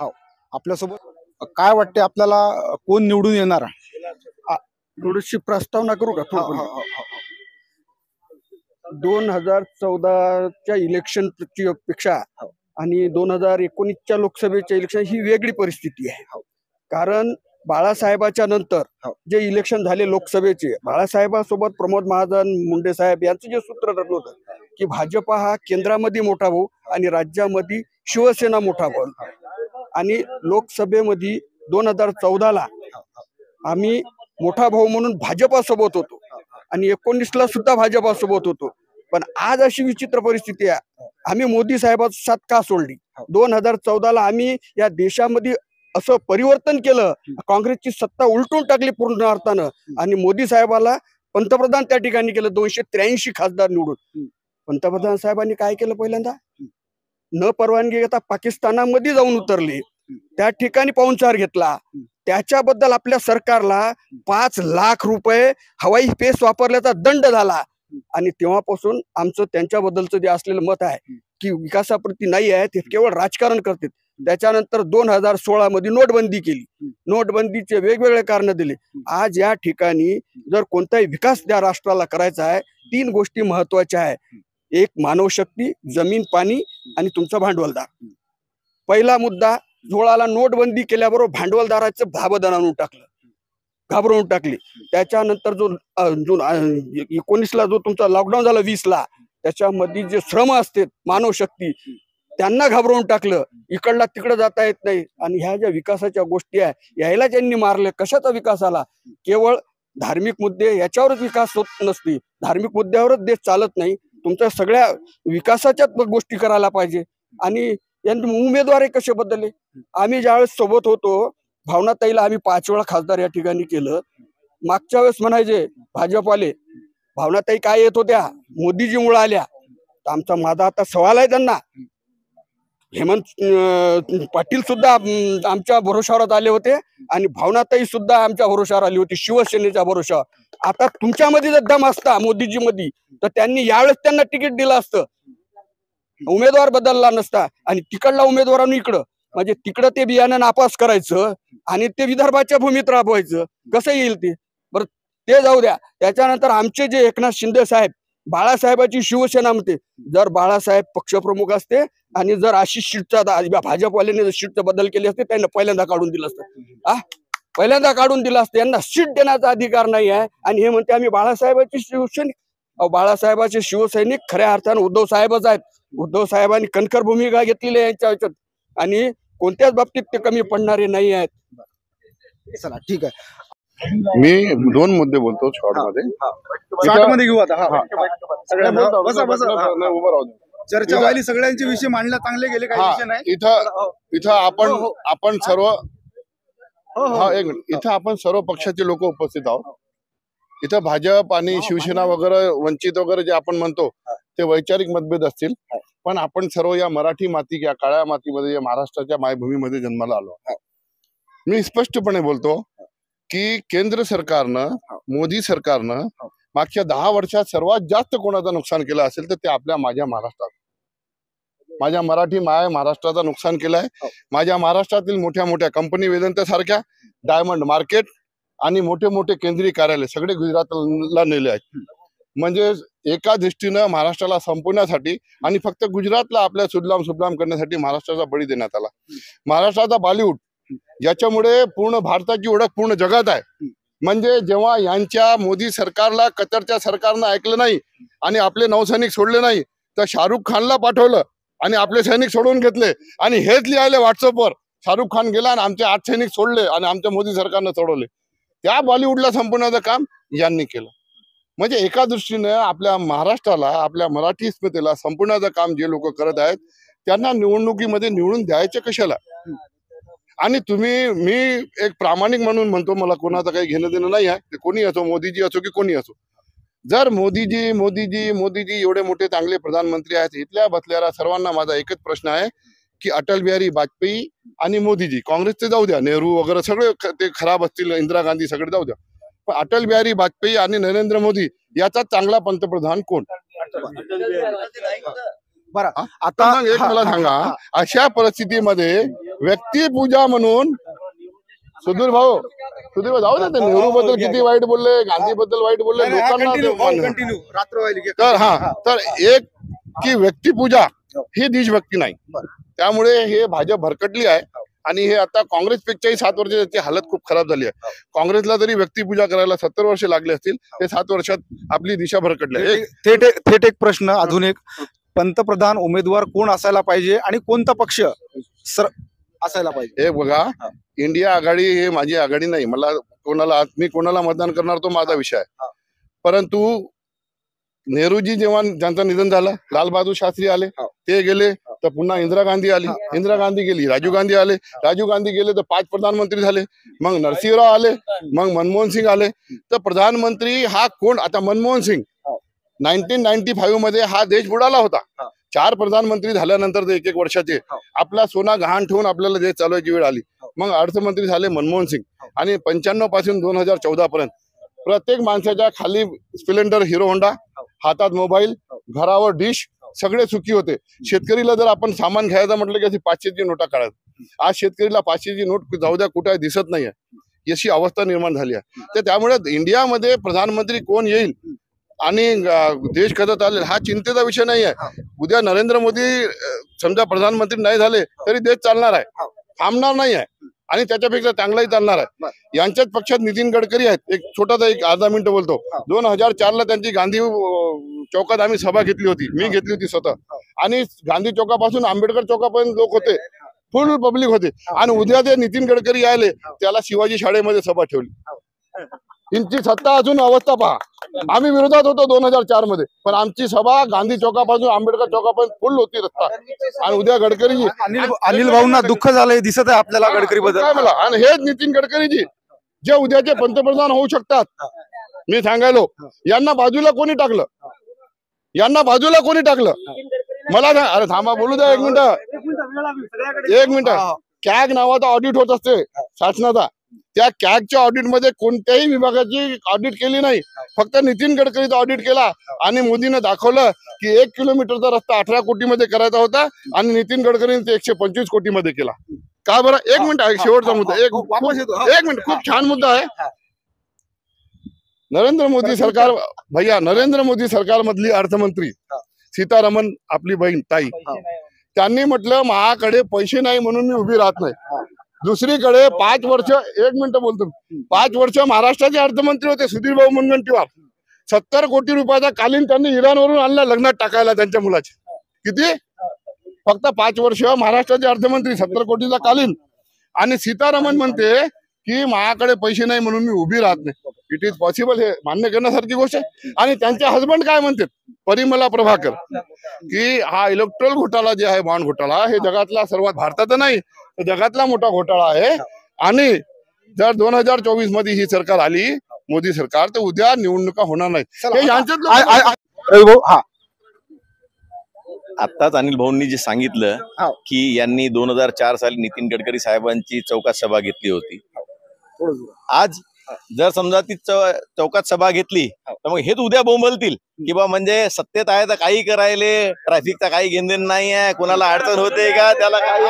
हो, आपल्यासोबत काय वाटते आपल्याला, कोण निवडून येणार? थोडीशी प्रस्तावना करू का? 2014च्या इलेक्शन पेक्षा आणि 2019च्या लोकसभेच्या इलेक्शन ही वेगळी परिस्थिती आहे. कारण बाळासाहेबाच्या नंतर जे इलेक्शन झाले लोकसभेचे, बाळासाहेबांसोबत प्रमोद महाजन, मुंडे साहेब यांचं जे सूत्र ठरलं होतं की भाजपा हा केंद्रामध्ये मोठा भाऊ आणि राज्यामध्ये शिवसेना मोठा भाऊ. आणि लोकसभेमध्ये 2014ला आम्ही मोठा भाऊ म्हणून भाजपासोबत होतो आणि 19ला सुद्धा भाजपासोबत होतो. पण आज अशी विचित्र परिस्थिती आहे, आम्ही मोदी साहेबांची साथ का सोडली? 2014ला आम्मी या देशामध्ये असं परिवर्तन केलं, काँग्रेसची सत्ता उलटून टाकली पूर्ण अर्थानं आणि मोदी साहेबाला पंतप्रधान त्या ठिकाणी केलं. 283 खासदार निवडून. पंतप्रधान साहेबांनी काय केलं? पहिल्यांदा न परवानगी घेता पाकिस्तानामध्ये जाऊन उतरले, त्या ठिकाणी पाहुणचार घेतला. त्याच्याबद्दल आपल्या सरकारला 5 लाख रुपये हवाई स्पेस वापरल्याचा दंड झाला. आणि तेव्हापासून आमचं त्यांच्याबद्दलचं जे असलेलं मत आहे की विकासाप्रती नाही आहे, ते केवळ राजकारण करतात. त्याच्यानंतर 2016 मध्ये नोटबंदी केली. नोटबंदीचे वेगवेगळे कारण दिले. आज या ठिकाणी जर कोणताही विकास त्या राष्ट्राला करायचा आहे, 3 गोष्टी महत्वाच्या आहे. एक मानवशक्ती, जमीन, पाणी आणि तुमचा भांडवलदार. पहिला मुद्दा, 16ला नोटबंदी केल्याबरोबर भांडवलदाराचं धाबदन आणून टाकलं, घाबरवून टाकली. त्याच्यानंतर जो 19ला जो तुमचा लॉकडाऊन झाला 20ला, त्याच्यामध्ये जे श्रम असते, मानवशक्ती, त्यांना घाबरवून टाकलं. इकडला तिकडं जाता येत नाही. आणि ह्या ज्या विकासाच्या गोष्टी आहे यायला ज्यांनी मारले. कशाचा विकास आला? केवळ धार्मिक मुद्दे, याच्यावरच विकास होत नसते. धार्मिक मुद्द्यावरच देश चालत नाही. तुमच्या सगळ्या विकासाच्याच गोष्टी करायला पाहिजे. आणि यांनी उमेदवार कसे बदलले? आम्ही ज्यावेळेस सोबत होतो, भावनाताईला आम्ही 5 वेळा खासदार या ठिकाणी केलं. मागच्या वेळेस म्हणायचे भाजपवाले, भावनाताई काय येत होत्या? मोदीजीमुळे आल्या. आमचा माझा आता सवाल आहे त्यांना. हेमंत पाटील सुद्धा आमच्या भरोशावर आले होते आणि भावनाताई सुद्धा आमच्या भरोशावर आली होती, शिवसेनेच्या भरोशावर. आता तुमच्यामध्ये जर दम असता मोदीजी मध्ये, तर त्यांनी यावेळेस त्यांना तिकीट दिलं असतं, उमेदवार बदलला नसता. आणि तिकडला उमेदवारांनी इकडं, म्हणजे तिकडं ते बियाणं नापास करायचं आणि ते विदर्भाच्या भूमीत राबवायचं. कसं येईल ते? बरं, ते जाऊ द्या. त्याच्यानंतर आमचे जे एकनाथ शिंदे साहेब, बाळासाहेबाची शिवसेना म्हणते. जर बाळासाहेब पक्षप्रमुख असते आणि जर आशिष शीटचा भाजपवाल्यांनी जर शीटचा बदल केली असते, त्यांना पहिल्यांदा काढून दिलं असतं. पहिल्यांदा काढून दिलं असतं. यांना सीट देण्याचा अधिकार नाही आहे. आणि हे म्हणते आम्ही बाळासाहेबाची शिवसैनिक. बाळासाहेबाचे शिवसैनिक खऱ्या अर्थानं उद्धव साहेबच आहेत. उद्धव साहेबांनी कणखर भूमिका घेतलेली आहे यांच्या ह्याच्यात आणि कोणत्याच बाबतीत ते कमी पडणारे नाही आहेत. चला ठीक आहे, मी 2 मुद्दे बोलतो शॉर्ट मध्ये. शॉर्ट मध्ये घेऊ आता. उभं राहू. चर्चा व्हायली, सगळ्यांचे विषय मांडला, चांगले गेले, काही विषय नाही. इथं आपण सर्व एक मिनिट, इथं आपण सर्व पक्षाचे लोक उपस्थित आहोत. इथं भाजप आणि शिवसेना वगैरे, वंचित वगैरे जे आपण म्हणतो ते वैचारिक मतभेद असतील, पण आपण सर्व या मराठी माती या काळ्या मातीमध्ये या महाराष्ट्राच्या मायभूमीमध्ये जन्माला आलो. मी स्पष्टपणे बोलतो की केंद्र सरकारनं मोदी सरकारनं मागच्या 10 वर्षात सर्वात जास्त कोणाचं नुकसान केलं असेल तर ते माझ्या महाराष्ट्रात, माझ्या मराठी माय महाराष्ट्राचं नुकसान केलंय. माझ्या महाराष्ट्रातील मोठ्या मोठ्या कंपनी वेदांत सारख्या, डायमंड मार्केट आणि मोठे मोठे केंद्रीय कार्यालय सगळे गुजरातला नेले आहेत. म्हणजे एका दृष्टीनं महाराष्ट्राला संपवण्यासाठी आणि फक्त गुजरातला आपल्या सुजलाम करण्यासाठी महाराष्ट्राचा बळी देण्यात आला. महाराष्ट्राचा बॉलिवूड ज्याच्यामुळे पूर्ण भारताची ओळख पूर्ण जगात आहे. म्हणजे जेव्हा यांच्या मोदी सरकारला कतरच्या सरकारनं ऐकलं नाही आणि आपले नौसैनिक सोडले नाही तर शाहरुख खानला पाठवलं आणि आपले सैनिक सोडून घेतले आणि हेच लिहायले व्हॉट्सअपवर शाहरुख खान गेला आणि आमचे 8 सैनिक सोडले आणि आमच्या मोदी सरकारनं सोडवले. त्या बॉलिवूडला संपवण्याचं काम यांनी केलं. म्हणजे एका दृष्टीने आपल्या महाराष्ट्राला आपल्या मराठी अस्मितेला संपवण्याचं काम जे लोक करत आहेत त्यांना निवडणुकीमध्ये निवडून द्यायचे कशाला. आणि मी एक प्रामाणिक म्हणून म्हणतो, मला कोणाचं काही घेणं देणं नाही आहे, ते कोणी असो, मोदीजी असो की कोणी असो. जर मोदीजी एवढे मोठे चांगले प्रधानमंत्री आहेत, इथल्या बसलेल्या सर्वांना माझा एकच प्रश्न आहे की अटल बिहारी वाजपेयी आणि मोदीजी, काँग्रेसचे जाऊ द्या, नेहरू वगैरे सगळे ते खराब असतील, इंदिरा गांधी सगळे जाऊ द्या, पण अटल बिहारी वाजपेयी आणि नरेंद्र मोदी याचा चांगला पंतप्रधान कोण? बरं, आता मग एक मला सांगा, अशा परिस्थितीमध्ये व्यक्तिपूजा म्हणून सुधीर भाऊ जाऊ दे, नेहरू बद्दल किती वाईट बोलले, गांधी बद्दल वाईट बोलले, लोकांना तर एक की व्यक्तिपूजा ही देशभक्ती नाही. त्यामुळे हे भाजप भरकटली आहे आणि हे आता काँग्रेसपेक्षाही 7 वर्ष त्याची हालत खूप खराब झाली आहे. काँग्रेसला जरी व्यक्तिपूजा करायला 70 वर्ष लागले असतील, ते 7 वर्षात आपली दिशा भरकटली आहे. थेट एक प्रश्न अजून एक, पंतप्रधान उमेदवार कोण असायला पाहिजे आणि कोणता पक्ष असायला पाहिजे? हे बघा, इंडिया आघाडी हे माझी आघाडी नाही. मी कोणाला मतदान करणार तो माझा विषय आहे. परंतु नेहरूजी जेव्हा ज्यांचं निधन झालं, लालबहादूर शास्त्री आले, ते गेले तर पुन्हा इंदिरा गांधी आली, इंदिरा गांधी गेली, राजीव गांधी आले, राजीव गांधी गेले तर 5 प्रधानमंत्री झाले, मग नरसिंहराव आले, मग मनमोहन सिंग आले. तर प्रधानमंत्री हा कोण? आता मनमोहन सिंग 1995 मध्ये हा देश बुडाला होता. 4 प्रधानमंत्री झाल्यानंतर 1-1 वर्षाचे आपला सोना गहाण ठेवून आपल्याला देश चालवायची वेळ आली. मग अर्थमंत्री झाले मनमोहन सिंग आणि 95 पासून 2014 पर्यंत प्रत्येक माणसाच्या खाली स्प्लेंडर, हिरो होंडा, हातात मोबाईल, घरावर डिश, सगळे सुखी होते. शेतकरीला जर आपण सामान घ्यायचं म्हटलं की अशी 500ची नोटा काढायचं. आज शेतकरीला 500ची नोट जाऊ द्या कुठे दिसत नाहीये, अशी अवस्था निर्माण झाली आहे. तर त्यामुळे इंडियामध्ये प्रधानमंत्री कोण येईल आणि देश कसा चालेल हा चिंतेचा विषय नाही आहे. उद्या नरेंद्र मोदी समजा प्रधानमंत्री नाही झाले तरी देश चालणार आहे, थांबणार नाही आहे आणि त्याच्यापेक्षा चांगलाही चालणार आहे. यांच्याच पक्षात नितीन गडकरी आहेत. एक छोटासा अर्धा मिनिट बोलतो. 2004ला त्यांची गांधी चौकात आम्ही सभा घेतली होती, मी घेतली होती स्वतः, आणि गांधी चौकापासून आंबेडकर चौकापर्यंत लोक होते, फुल पब्लिक होते. आणि उद्या ते नितीन गडकरी आले, त्याला शिवाजी शाळेमध्ये सभा ठेवली. यांची सत्ता अजून अवस्था पहा. आम्ही विरोधात होतो 2004 मध्ये, पण आमची सभा गांधी चौकापासून आंबेडकर चौकापर्यंत फुल होती रस्ता. आणि उद्या गडकरीजी, अनिल भाऊंना दुःख झालंय दिसत आहे आपल्याला गडकरी बद्दल काय मला. आणि हेच नितीन गडकरीजी जे उद्याचे पंतप्रधान होऊ शकतात. मी सांगायलो, यांना बाजूला कोणी टाकलं, मला अरे थांबा बोलू द्या एक मिनिट. कॅग नावाचा ऑडिट होत असते शासनाचा. त्या कॅगच्या ऑडिट मध्ये कोणत्याही विभागाची ऑडिट केली नाही, फक्त नितीन गडकरीचा ऑडिट केला. आणि मोदीने दाखवलं की 1 किलोमीटरचा रस्ता 18 कोटीमध्ये करायचा होता आणि नितीन गडकरीने ते 125 कोटीमध्ये केला. का बरं? एक मिनिट, शेवटचा मुद्दा, एक मिनिट, खूप छान मुद्दा आहे. नरेंद्र मोदी सरकार मधली अर्थमंत्री सीतारामन, आपली बहीण ताई, त्यांनी म्हटलं माझ्याकडे पैसे नाही म्हणून मी उभी राहत नाही. दुसरीकडे 5 वर्ष, 1 मिनिट बोलतो, 5 वर्ष महाराष्ट्राचे अर्थमंत्री होते सुधीर भाऊ मुनगंटीवार. 70 कोटी रुपयाचा कालीन त्यांनी इराणवरून आणला लग्नात टाकायला त्यांच्या मुलाचे. किती? फक्त 5 वर्ष महाराष्ट्राचे अर्थमंत्री, 70 कोटीचा कालीन. आणि सीतारामन म्हणते की माझ्याकडे पैसे नाही म्हणून मी उभी राहत नाही. इट इज पॉसिबल, हे मान्य करण्यासारखी गोष्ट आहे. आणि त्यांचे हसबंड काय म्हणतात, परिमला प्रभाकर, की हा इलेक्ट्रॉल घोटाळा जे आहे, बॉन्ड घोटाळा, हे जगातला सर्वात, भारताचा नाही जगातला मोठा घोटाळा आहे. आणि जर 2024 मध्ये ही सरकार आली, मोदी सरकार, तर उद्या निवडणुका होणार नाहीत. आत्ताच अनिल भाऊंनी जे सांगितलं की यांनी 2004 साली नितीन गडकरी साहेबांची चौकात सभा घेतली होती. आज जर समजा ती चौकात सभा घेतली तर मग हेच उद्या बोंबलतील की बा म्हणजे सत्तेत आहे तर काही करायले, ट्रॅफिकचा काही घेणदेण नाही आहे, कोणाला अडचण होते का त्याला काही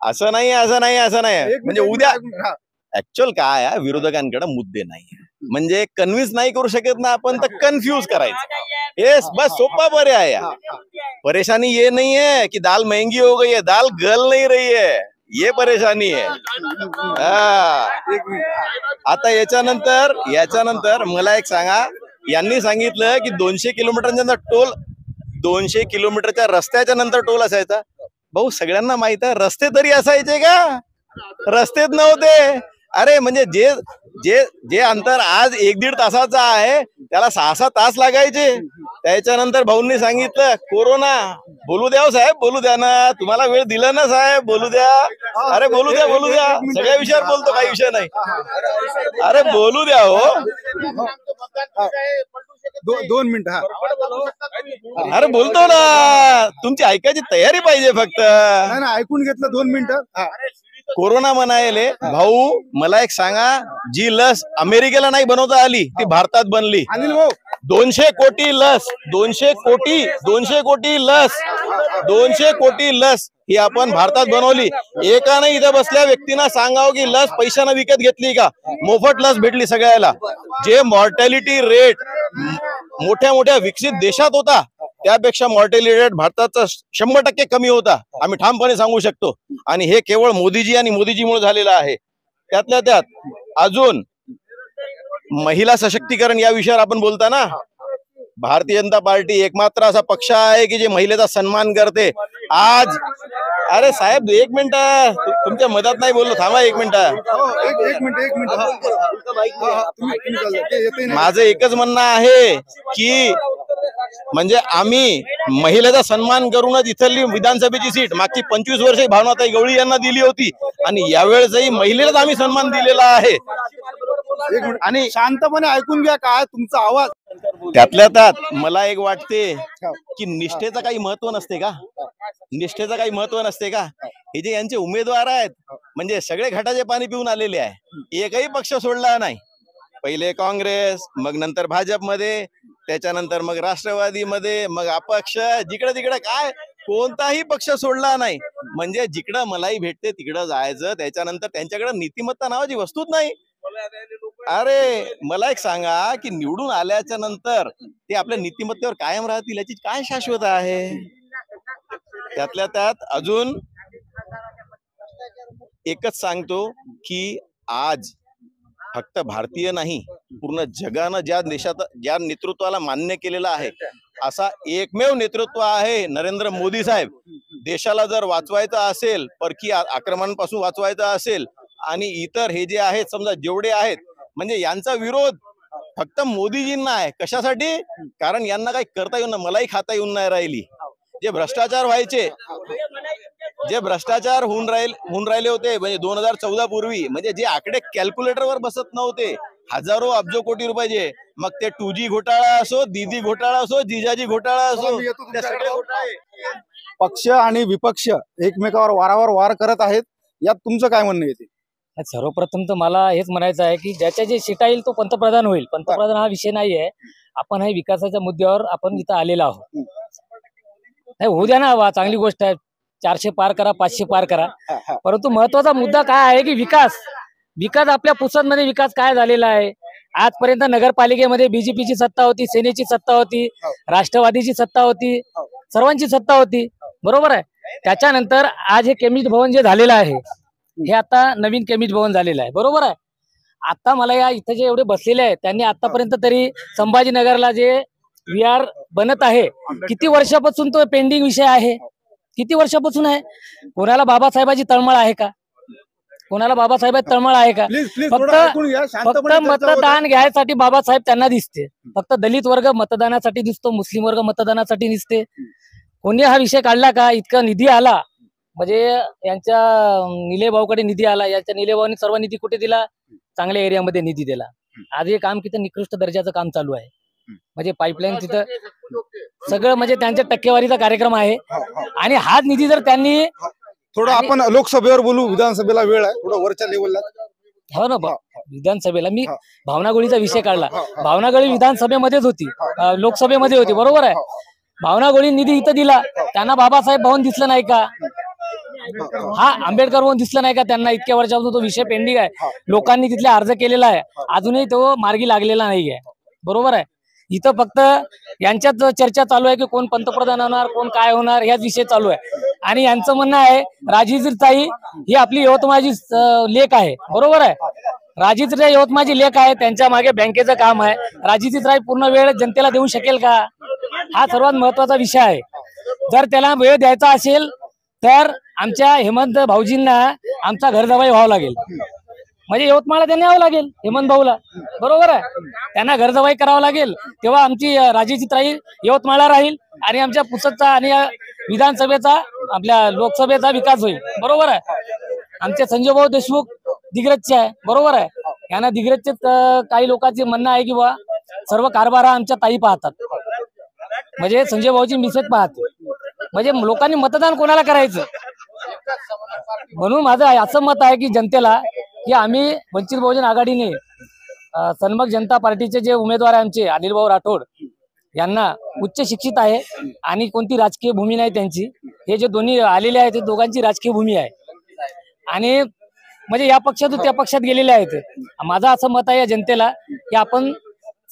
असं नाही म्हणजे उद्या ऍक्च्युअल काय आहे, विरोधकांकडे मुद्दे नाही म्हणजे कन्व्हिन्स नाही करू शकत ना आपण, तर कन्फ्यूज करायचं. हे बस सोपा पर्याय आहे. परेशानी ये नहीं है कि दाल महंगी हो गई है, दाल गल नहीं रही है, ये परेशानी है. आता याच्यानंतर मला एक सांगा, यांनी सांगितलं की 200 किलोमीटरच्या टोल, 200 किलोमीटरच्या रस्त्याच्या नंतर टोल असायचा. भाऊ सगळ्यांना माहित आहे रस्ते तरी असायचे का? रस्तेच नव्हते. अरे म्हणजे जे अंतर आज 1-1.5 तासाचा आहे त्याला 6-6 तास लागायचे. त्याच्यानंतर भाऊंनी सांगितलं कोरोना. बोलू द्या साहेब, बोलू द्या ना, तुम्हाला वेळ दिला ना साहेब, बोलू द्या. अरे बोलू द्या सगळ्या विषयावर बोलतो, काही विषय नाही. अरे बोलू द्या हो. 2 मिनिट. अरे बोलतो ना, तुमची ऐकायची तयारी पाहिजे फक्त. नाही ऐकून घेतलं 2 मिनिटं. कोरोना म्हणायले भाऊ मला एक सांगा, जी लस अमेरिकेला नाही बनवता आली ती भारतात बनली. 200 कोटी लस, 200 कोटी लस ही आपण भारतात बनवली. एका नाही इथं बसल्या व्यक्तींना सांगावं की लस पैशाने विकत घेतली का? मोफत लस भेटली सगळ्याला. जे मॉर्टॅलिटी रेट मोठ्या विकसित देशात होता त्यापेक्षा मॉर्टॅलिटी रेट भारताचा 100% कमी होता, आम्ही ठामपणे सांगू शकतो. आणि हे केवळ मोदीजी आणि मोदीजीमुळे झालेलं आहे. त्यातल्या त्यात अजून महिला सशक्तीकरण या विषयावर आपण बोलता ना, भारतीय जनता पार्टी एकमात्र असा पक्ष आहे की जे महिलेचा सन्मान करते. आज अरे साहेब 1 मिनिट, तुमच्या मदत नाही बोललो, थांबा 1 मिनिट. माझं एकच म्हणणं आहे की म्हणजे आम्ही महिलेचा सन्मान करूनच इथली विधानसभेची सीट मागची 25 वर्षे भावनाताई गवळी यांना दिली होती आणि यावेळेसही महिलेलाच आम्ही सन्मान दिलेला आहे. आणि शांतपणे ऐकून घ्या काय तुमचा आवाज. त्यातल्या त्यात मला एक वाटते की निष्ठेचं काही महत्व नसते का? हे जे यांचे उमेदवार आहेत म्हणजे सगळे घाटाचे पाणी पिऊन आलेले आहे, एकही पक्ष सोडला नाही. पहिले काँग्रेस, मग नंतर भाजपमध्ये, त्याच्यानंतर मग राष्ट्रवादीमध्ये, मग अपक्ष, जिकडे तिकडे काय कोणताही पक्ष सोडला नाही. म्हणजे जिकडं मलाही भेटते तिकडं जायचं. त्याच्यानंतर त्यांच्याकडे नीतिमत्ता नावाची वस्तूच नाही. अरे मला एक सांगा की निवडून आल्याच्या नंतर ते आपल्या नीतिमत्तेवर कायम राहतील याची काय शाश्वत आहे? त्यातल्या त्यात अजून एकच सांगतो की आज फक्त भारतीय नाही, पूर्ण जगानं ज्या नेतृत्वाला मान्य केलेलं आहे असा एकमेव नेतृत्व आहे नरेंद्र मोदी साहेब. देशाला जर वाचवायचं असेल, परकी आक्रमणापासून वाचवायचं असेल आणि इतर हे जे आहेत समजा जेवढे आहेत म्हणजे यांचा विरोध फक्त मोदीजींना आहे. कशासाठी? कारण यांना काही करता येऊन, मलाही खाता येऊन नाही राहिली. जे भ्रष्टाचार व्हायचे, जे भ्रष्टाचार होऊन राहिले होते म्हणजे 2014 पूर्वी, म्हणजे जे आकडे कॅल्क्युलेटरवर बसत नव्हते, हजारो अब्ज कोटी रुपयाचे, मग ते 2G घोटाळा असो, दीदी घोटाळा असो, जिजाजी घोटाळा असो, ते सगळे घोटाळे. पक्ष आणि विपक्ष एकमेकावर वारावर वार करत आहेत, यात तुमचं काय म्हणणं येते? सर्वप्रथम तर मला हेच म्हणायचं आहे की ज्याच्या जे सीटा येईल तो पंतप्रधान होईल. पंतप्रधान हा विषय नाही आहे. आपण हे विकासाच्या मुद्द्यावर आपण इथं आलेलो आहोत. नाही होऊ द्या ना, चांगली गोष्ट आहे. 400 पार करा, 500 पार करा, परंतु महत्वाचा मुद्दा काय आहे की विकास आपल्या पुसदमध्ये विकास काय झालेला आहे. आजपर्यंत नगरपालिकेमध्ये बीजेपीची सत्ता होती, सेनेची सत्ता होती, राष्ट्रवादीची सत्ता होती, सर्वांची सत्ता होती, बरोबर आहे. त्याच्यानंतर आज हे केमिस्ट भवन जे झालेलं आहे हे आता नवीन केमिस्ट भवन झालेलं आहे, बरोबर आहे. आता मला या इथे जे एवढे बसलेले आहेत त्यांनी आतापर्यंत तरी संभाजीनगरला जे VR बनत आहे, किती वर्षापासून तो पेंडिंग विषय आहे, किती वर्षापासून आहे. कोणाला बाबासाहेबांची तळमळ आहे का? फक्त मतदान घ्यायसाठी बाबासाहेब त्यांना दिसते, फक्त दलित वर्ग मतदानासाठी दिसतो, मुस्लिम वर्ग मतदानासाठी दिसते. कोणी हा विषय काढला का? इतका निधी आला म्हणजे यांच्या निलेभाऊकडे निधी आला, यांच्या निलेभाऊने सर्व निधी कुठे दिला? चांगल्या एरियामध्ये निधी दिला. आज हे काम किती निकृष्ट दर्जाचं काम चालू आहे. म्हणजे पाईपलाईन तिथं सगळं म्हणजे त्यांच्या टक्केवारीचा कार्यक्रम आहे आणि हाच निधी जर त्यांनी थोडं आपण लोकसभेवर बोलू, विधानसभेला वेळ आहे, थोडं वरच्या लेवलला. हो ना विधानसभेला मी भावनागोळीचा विषय काढला. भावनागोळी विधानसभेमध्येच होती, लोकसभेमध्ये होती, बरोबर आहे. भावनागोळी निधी इथं दिला, त्यांना बाबासाहेब भवन दिसलं नाही का? हा आंबेडकर भवन दिसलं नाही का त्यांना? इतक्या वर्षापासून तो विषय पेंडिंग आहे, लोकांनी तिथले अर्ज केलेला आहे, अजूनही तो मार्गी लागलेला नाही आहे, बरोबर आहे. इथं फक्त यांच्यात चर्चा चालू आहे की कोण पंतप्रधान होणार, कोण काय होणार, याच विषय चालू आहे. आणि यांचं म्हणणं आहे राजेश्रीताई ही आपली यवतमाळची लेख आहे, बरोबर आहे. राजेश्रीताई यवतमाळची लेख आहे, त्यांच्या मागे बँकेचं काम आहे. राजेश्रीताई पूर्ण वेळ जनतेला देऊ शकेल का? हा सर्वात महत्वाचा विषय आहे. जर त्याला वेळ द्यायचा असेल तर आमच्या हेमंत भाऊजींना आमचा घरजवाई व्हावं लागेल, म्हणजे यवतमाळला त्यांनी यावं लागेल हेमंत भाऊला, बरोबर आहे. त्यांना घरजवाई करावं लागेल, तेव्हा आमची राजेश्रीताई यवतमाळला राहील आणि आमच्या पुसदचा आणि विधानसभेचा आपल्या लोकसभेचा विकास होईल, बरोबर आहे. आमचे संजय भाऊ देशमुख दिग्रजचे आहे, बरोबर आहे. यांना दिग्रजचे काही लोकांचे म्हणणं आहे की बा सर्व कारभार हा आमच्या ताई पाहतात, म्हणजे संजय भाऊची मिसेस पाहते, म्हणजे लोकांनी मतदान कोणाला करायचं. म्हणून माझं असं मत आहे की जनतेला की आम्ही वंचित बहुजन आघाडीने सन्मग जनता पार्टीचे जे उमेदवार आहे आमचे अनिल भाऊ राठोड यांना उच्च शिक्षित आहे आणि कोणती राजकीय भूमी नाही त्यांची. हे जे दोन्ही आलेले आहेत ते दोघांची राजकीय भूमी आहे आणि म्हणजे या पक्षातून त्या पक्षात गेलेले आहेत. माझं असं मत आहे या जनतेला की आपण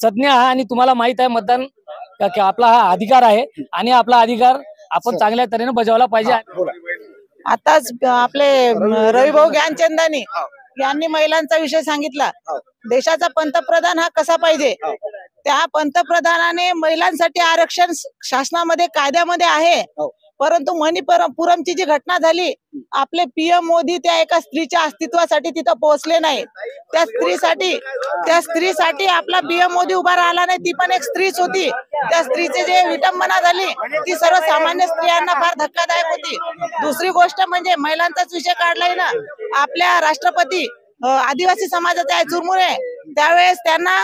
सज्ञ आहात आणि तुम्हाला माहित आहे मतदान आपला हा अधिकार आहे आणि आपला अधिकार आपण चांगल्या तऱ्हेने बजावला पाहिजे. आताच आपले रविभाऊ ज्ञानचंदानी यांनी महिलांचा विषय सांगितला. देशाचा पंतप्रधान हा कसा पाहिजे, त्या पंतप्रधानाने महिलांसाठी आरक्षण शासनामध्ये कायद्यामध्ये आहे, परंतु मणिपुरमची जी घटना झाली, आपले पीएम मोदी त्या एका स्त्रीच्या अस्तित्वासाठी तिथं पोहोचले नाही. त्या स्त्रीसाठी आपला पीएम मोदी उभा राहिला नाही, ती पण एक स्त्रीच होती. त्या स्त्रीची जे विटंबना झाली ती सर्वसामान्य स्त्रियांना फार धक्कादायक होती. दुसरी गोष्ट म्हणजे महिलांचाच विषय काढलाय ना, आपल्या राष्ट्रपती आदिवासी समाजाचे आहे चुरमुरे, त्यावेळेस त्यांना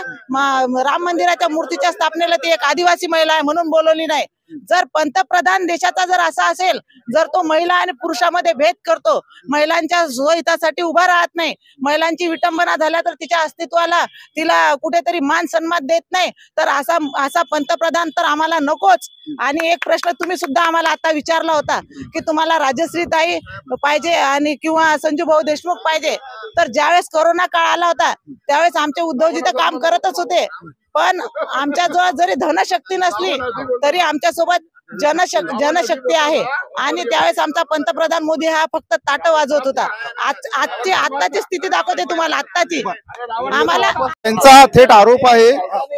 राम मंदिराच्या मूर्तीच्या स्थापनेला ती एक आदिवासी महिला आहे म्हणून बोलवली नाही. जर पंतप्रधान देशाचा जर असा असेल, जर तो महिला आणि पुरुषामध्ये भेद करतो, महिलांच्या स्वहितासाठी उभा राहत नाही, महिलांची विटंबना झाल्या तर तिच्या अस्तित्वाला तिला कुठेतरी मान सन्मान देत नाही, तर असा पंतप्रधान तर आम्हाला नकोच. आणि एक प्रश्न तुम्ही सुद्धा आम्हाला आता विचारला होता की तुम्हाला राजश्रीताई पाहिजे आणि किंवा संजू भाऊ देशमुख पाहिजे. तर ज्यावेळेस कोरोना काळ आला होता त्यावेळेस आमचे उद्धवजी तर काम करतच होते, पण आमच्याजवळ जरी धनशक्ती नसली तरी आमच्यासोबत जनशक्ती आहे. आणि त्यावेळेस आमचा पंतप्रधान मोदी हा फक्त ताट वाजवत होता. आत्ताची स्थिती दाखवते तुम्हाला, आत्ताची. आम्हाला त्यांचा थेट आरोप आहे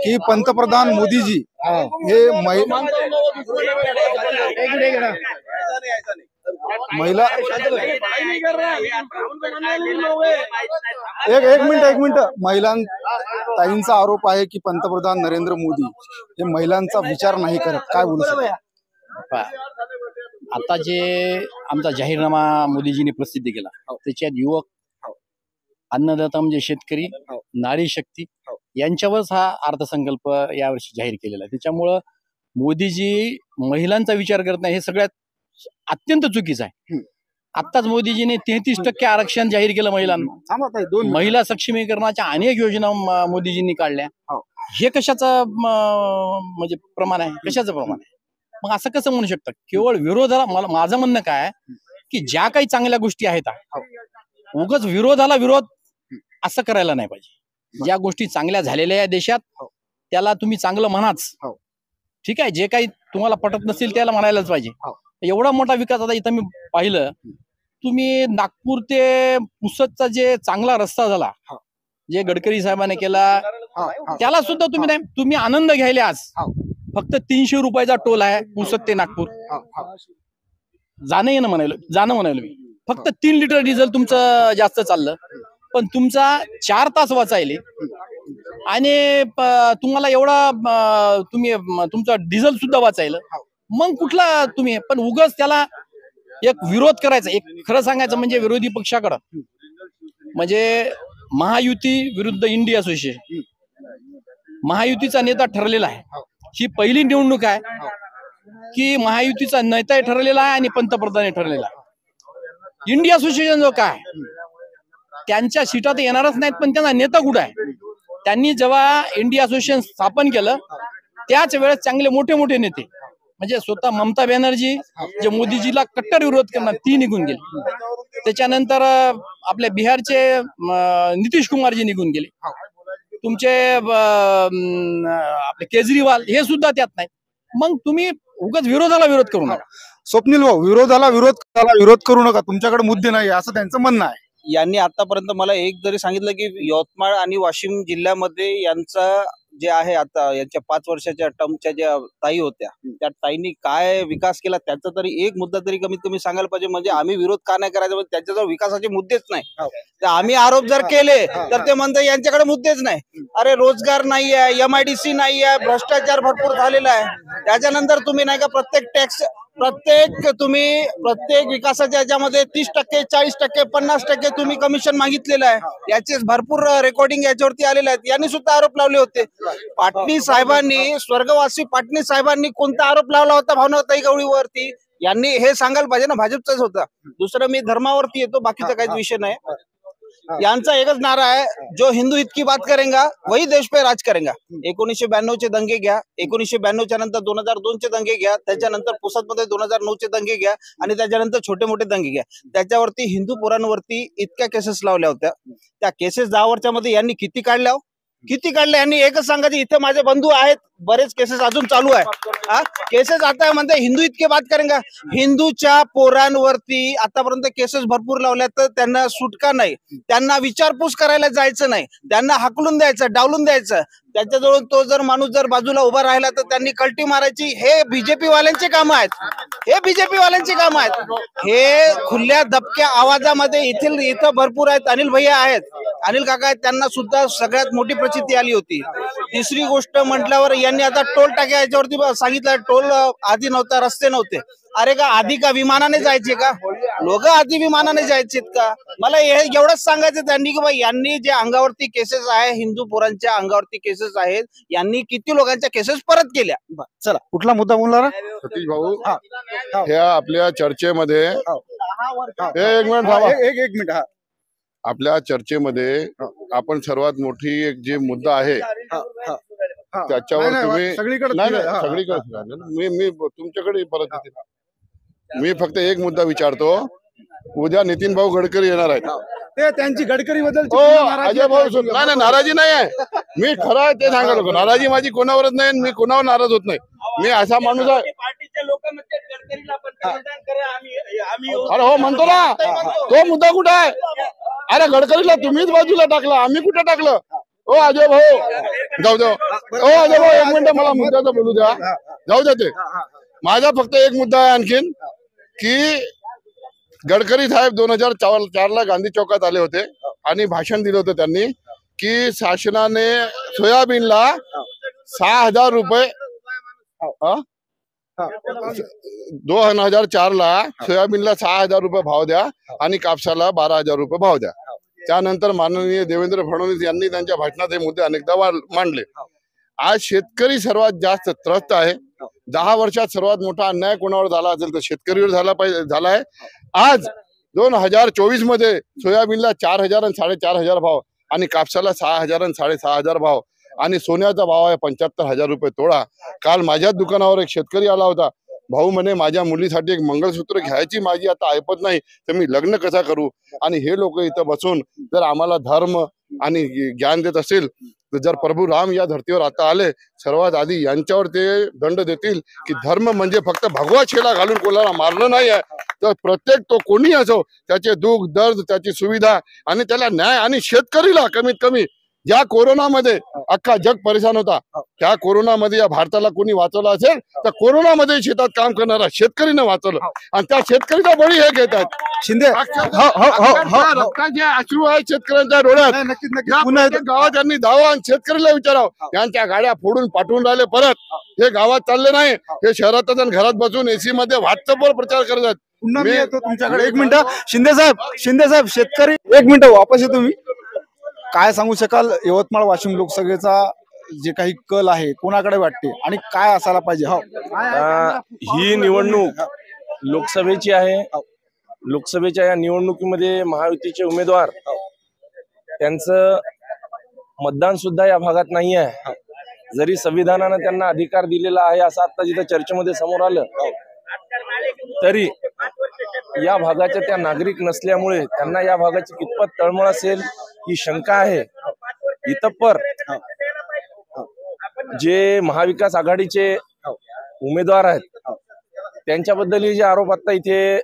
की पंतप्रधान मोदीजी हे महिला एक मिनिट ताईंचा आरोप आहे की पंतप्रधान नरेंद्र मोदी हे महिलांचा विचार नाही करत. काय बोलू शकता? आता जे आमचा जाहीरनामा मोदीजींनी प्रसिद्ध केला त्याच्यात युवक, अन्नदाता म्हणजे शेतकरी, नारी शक्ती यांच्यावरच हा अर्थसंकल्प यावर्षी जाहीर केलेला आहे. त्याच्यामुळं मोदीजी महिलांचा विचार करत नाही हे सगळ्यात अत्यंत चुकीचं आहे. आत्ताच मोदीजीने 33% आरक्षण जाहीर केलं महिलांना. महिला सक्षमीकरणाच्या अनेक योजना मोदीजींनी काढल्या. हे कशाचं म्हणजे प्रमाण आहे, कशाचं प्रमाण आहे? मग असं कसं म्हणू शकतं? केवळ विरोधाला माझं म्हणणं काय की ज्या काही चांगल्या गोष्टी आहेत उगाच विरोधाला विरोध असं करायला नाही पाहिजे. ज्या गोष्टी चांगल्या झालेल्या या देशात त्याला तुम्ही चांगलं म्हणाच, ठीक आहे. जे काही तुम्हाला पटत नसेल त्याला म्हणायलाच पाहिजे. एवढा मोठा विकास आता इथं मी पाहिलं, तुम्ही नागपूर ते पुसदचा जे चांगला रस्ता झाला जे गडकरी साहेबांनी केला त्याला सुद्धा तुम्ही आनंद घ्यायला आज फक्त 300 रुपयाचा टोल आहे पुसद ते नागपूर जाणं म्हणायला मी. फक्त 3 लिटर डिझेल तुमचं जास्त चाललं, पण तुमचा 4 तास वाचायले आणि तुम्हाला एवढा तुमचा डिझेल सुद्धा वाचायला. मग कुठला तुम्ही पण उगाच त्याला एक विरोध करायचा. एक खरं सांगायचं म्हणजे विरोधी पक्षाकडं म्हणजे महायुती विरुद्ध इंडिया असोसिएशन महायुतीचा नेता ठरलेला आहे. ही पहिली निवडणूक आहे की महायुतीचा नेता ठरलेला आहे आणि पंतप्रधान ठरलेला आहे. इंडिया असोसिएशन जो काय त्यांच्या सीटा तर येणारच नाहीत, पण त्यांना नेता कुठं आहे? त्यांनी जेव्हा इंडिया असोसिएशन स्थापन केलं त्याच वेळेस चांगले मोठे मोठे नेते म्हणजे स्वतः ममता बॅनर्जी जे मोदीजीला कट्टर विरोध करणार ती निघून गेली. त्याच्यानंतर आपल्या बिहारचे नितीश कुमारजी निघून गेले. तुमचे आपले केजरीवाल हे सुद्धा त्यात नाही. मग तुम्ही उगाच विरोधाला विरोध करू नका. स्वप्नील भाऊ, विरोधाला विरोध करू नका, तुमच्याकडे मुद्दे नाही असं त्यांचं म्हणणं आहे. यांनी आतापर्यंत मला एक जरी सांगितलं की यवतमाळ आणि वाशिम जिल्ह्यामध्ये यांचा जे आहे आता यांच्या 5 वर्षाच्या टर्मच्या ज्या ताई होत्या त्या ताईंनी काय विकास केला त्याचा तरी एक मुद्दा तरी कमीत कमी सांगायला पाहिजे. म्हणजे आम्ही विरोध का नाही करायचा, त्यांच्याजवळ विकासाचे मुद्देच नाही. तर आम्ही आरोप जर केले तर ते म्हणतात यांच्याकडे मुद्देच नाही. अरे रोजगार नाही आहे, MIDC नाही आहे, भ्रष्टाचार भरपूर झालेला आहे. त्याच्यानंतर तुम्ही नाही का प्रत्येक विकासाच्या याच्यामध्ये 30%, 40%, 50% तुम्ही कमिशन मागितलेलं आहे. याचे भरपूर रेकॉर्डिंग याच्यावरती आलेले आहेत. यांनी सुद्धा आरोप लावले होते. पाटणी साहेबांनी, स्वर्गवासी पाटणी साहेबांनी कोणता आरोप लावला होता भावनाताई गवळीवरती? यांनी हे सांगायला पाहिजे ना, भाजपचाच होता. दुसरं मी धर्मावरती येतो, बाकीचा काहीच विषय नाही. यांचा एकच नारा आहे, जो हिंदू हित की बात करेगा वही देश पे राज करेगा. 1992 दंगे घ्या, 1992 नंतर 2002 दंगे घ्या, त्याच्यानंतर पुसदमध्ये 2009 दंगे घ्या आणि त्याच्यानंतर छोटे मोठे दंगे घ्या. त्याच्यावरती हिंदू पुराणवरती इतक्या केसेस लावल्या होत्या. त्या केसेस 10 वर्षामध्ये यांनी किती काढल्या यांनी एकच सांगायचे, इथे माझे बंधू आहेत, बरेच केसेस अजून चालू आहे. केसेस आता म्हणते हिंदू इतके बात करेगा. हिंदूच्या पोरांवरती आतापर्यंत केसेस भरपूर लावल्या, तर त्यांना सुटका नाही. त्यांना विचारपूस करायला जायचं नाही, त्यांना हाकलून द्यायचं, डावलून द्यायचं. त्याच्याजवळ तो जर माणूस जर बाजूला उभा राहिला तर त्यांनी कल्टी मारायची. हे बीजेपी वाल्यांचे काम आहेत, हे खुल्या दबक्या आवाजामध्ये इथं भरपूर आहेत. अनिल भैया आहेत, अनिल काका आहेत, त्यांना सुद्धा सगळ्यात मोठी प्रचिती आली होती. तिसरी गोष्ट म्हटल्यावर यांनी आता टोल टाक्या याच्यावरती सांगितलं. टोल आधी नव्हता, रस्ते नव्हते. अरे का आधी का विमानाने जायचे का लोक? आधी विमानाने जायचे का? मला एवढंच सांगायचं त्यांनी की बाई यांनी जे अंगावरती केसेस आहे, हिंदू पोरांच्या अंगावरती केसेस आहेत, यांनी किती लोकांच्या केसेस परत केल्या. चला, कुठला मुद्दा बोलणार? सतीश भाऊ, ह्या आपल्या चर्चेमध्ये एक मिनिट आपल्या चर्चेमध्ये आपण सर्वात मोठी एक जे मुद्दा आहे त्याच्यावर तुम्ही सगळीकडे मी तुमच्याकडे परत येते. मी फक्त एक मुद्दा विचारतो. उद्या नितीन भाऊ गडकरी येणार आहेत, ते त्यांची गडकरी बद्दल अजय भाऊ नाही, नाराजी नाही आहे. मी खरं आहे ते सांगायला नको. नाराजी माझी कोणावरच नाही, मी कोणावर नाराज होत नाही. मी असा माणूस आहे. अरे हो म्हणतो ना, तो मुद्दा कुठं आहे? अरे गडकरीला तुम्हीच बाजूला टाकला, आम्ही कुठं टाकलं? ओ अजय भाऊ जाऊ द्या. अजय भाऊ एक मिनिट मला मुद्द्याचं बोलू द्या, जाऊ द्या. ते माझा फक्त एक मुद्दा आहे आणखीन की गडकरी साहेब 2004ला गांधी चौकात आले होते आणि भाषण दिलं होतं त्यांनी की शासनाने सोयाबीनला 6,000 रुपये 2004ला सोयाबीनला 6,000 रुपये भाव द्या आणि कापसाला 12,000 रुपये भाव द्या. त्यानंतर माननीय देवेंद्र फडणवीस यांनी त्यांच्या भाषणात हे मुद्दे अनेकदा मांडले. आज शेतकरी सर्वात जास्त त्रस्त आहे. 10 वर्षात सर्वात मोठा अन्याय कोणावर झाला असेल तर शेतकरीवर झालाय. आज 2024 मध्ये सोयाबीनला 4,000 आणि 4,500 भाव आणि कापसाला 6,000 आणि 6,500 भाव आणि सोन्याचा भाव आहे 75,000 रुपये तोळा. काल माझ्याच दुकानावर एक शेतकरी आला होता. भाऊ म्हणे माझ्या मुलीसाठी एक मंगळसूत्र घ्यायची माझी आता ऐपत नाही, तर मी लग्न कसा करू? आणि हे लोक इथं बसून जर आम्हाला धर्म आणि ज्ञान देत असेल तर जर प्रभू राम या धर्तीवर आता आले, सर्वात आधी यांच्यावर ते दंड देतील की धर्म म्हणजे फक्त भगवा छेला घालून कोणाला मारलं नाही आहे, तर प्रत्येक तो कोणी असो त्याचे दुःख दर्द, त्याची सुविधा आणि त्याला न्याय. आणि शेतकरीला कमीत कमी ज्या कोरोनामध्ये अख्खा जग परेशान होता, त्या कोरोनामध्ये या भारताला कोणी वाचवलं असेल तर कोरोनामध्ये शेतात काम करणारा शेतकरीनं वाचवलं आणि त्या शेतकरीचा बळी हे घेत आहेत. शिंदे रक्ताचे अश्रू आहेत शेतकऱ्यांच्या डोळ्यात. गावात त्यांनी जावं आणि शेतकरीला विचारावं. यांच्या गाड्या फोडून पाठवून राहिले परत. हे गावात चालले नाही, हे शहरातच आणि घरात बसून AC मध्ये व्हॉट्सअपवर प्रचार करत आहेत. मी येतो तुमच्याकडे. एक मिनिट शिंदे साहेब शेतकरी एक मिनिट वापस येतो. मी काय सांगू शकाल यवतमाळ वाशिम लोकसभेचा जे काही कल आहे कोणाकडे वाटते आणि काय असायला पाहिजे? हो, ही निवडणूक लोकसभेची आहे. लोकसभेच्या या निवडणुकीमध्ये महायुतीचे उमेदवार त्यांचं मतदान सुद्धा या भागात नाही आहे. जरी संविधानानं त्यांना अधिकार दिलेला आहे असं आता जिथं चर्चेमध्ये समोर आलं, तरी या भागाच्या त्या नागरिक नसल्यामुळे त्यांना या भागाची कितपत तळमळ असेल ही शंका आहे. इतपर जे महाविकास आघाडीचे उमेदवार आहेत त्यांच्याबद्दल जे आरोप आता इथे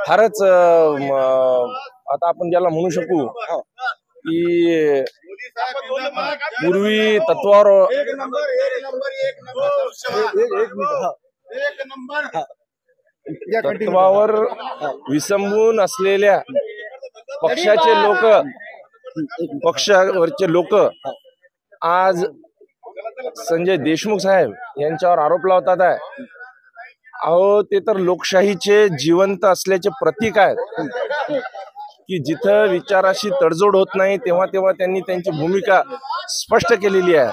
फारच आता आपण ज्याला म्हणू शकू की पूर्वी तत्वावर विसंबून असलेल्या पक्षाचे लोक, पक्षावरचे लोक आज संजय देशमुख साहेब यांच्यावर आरोप लावतात आहे. अहो, ते तर लोकशाहीचे जिवंत असल्याचे प्रतीक आहेत की जिथं विचाराशी तडजोड होत नाही तेव्हा तेव्हा त्यांनी त्यांची भूमिका स्पष्ट केलेली आहे.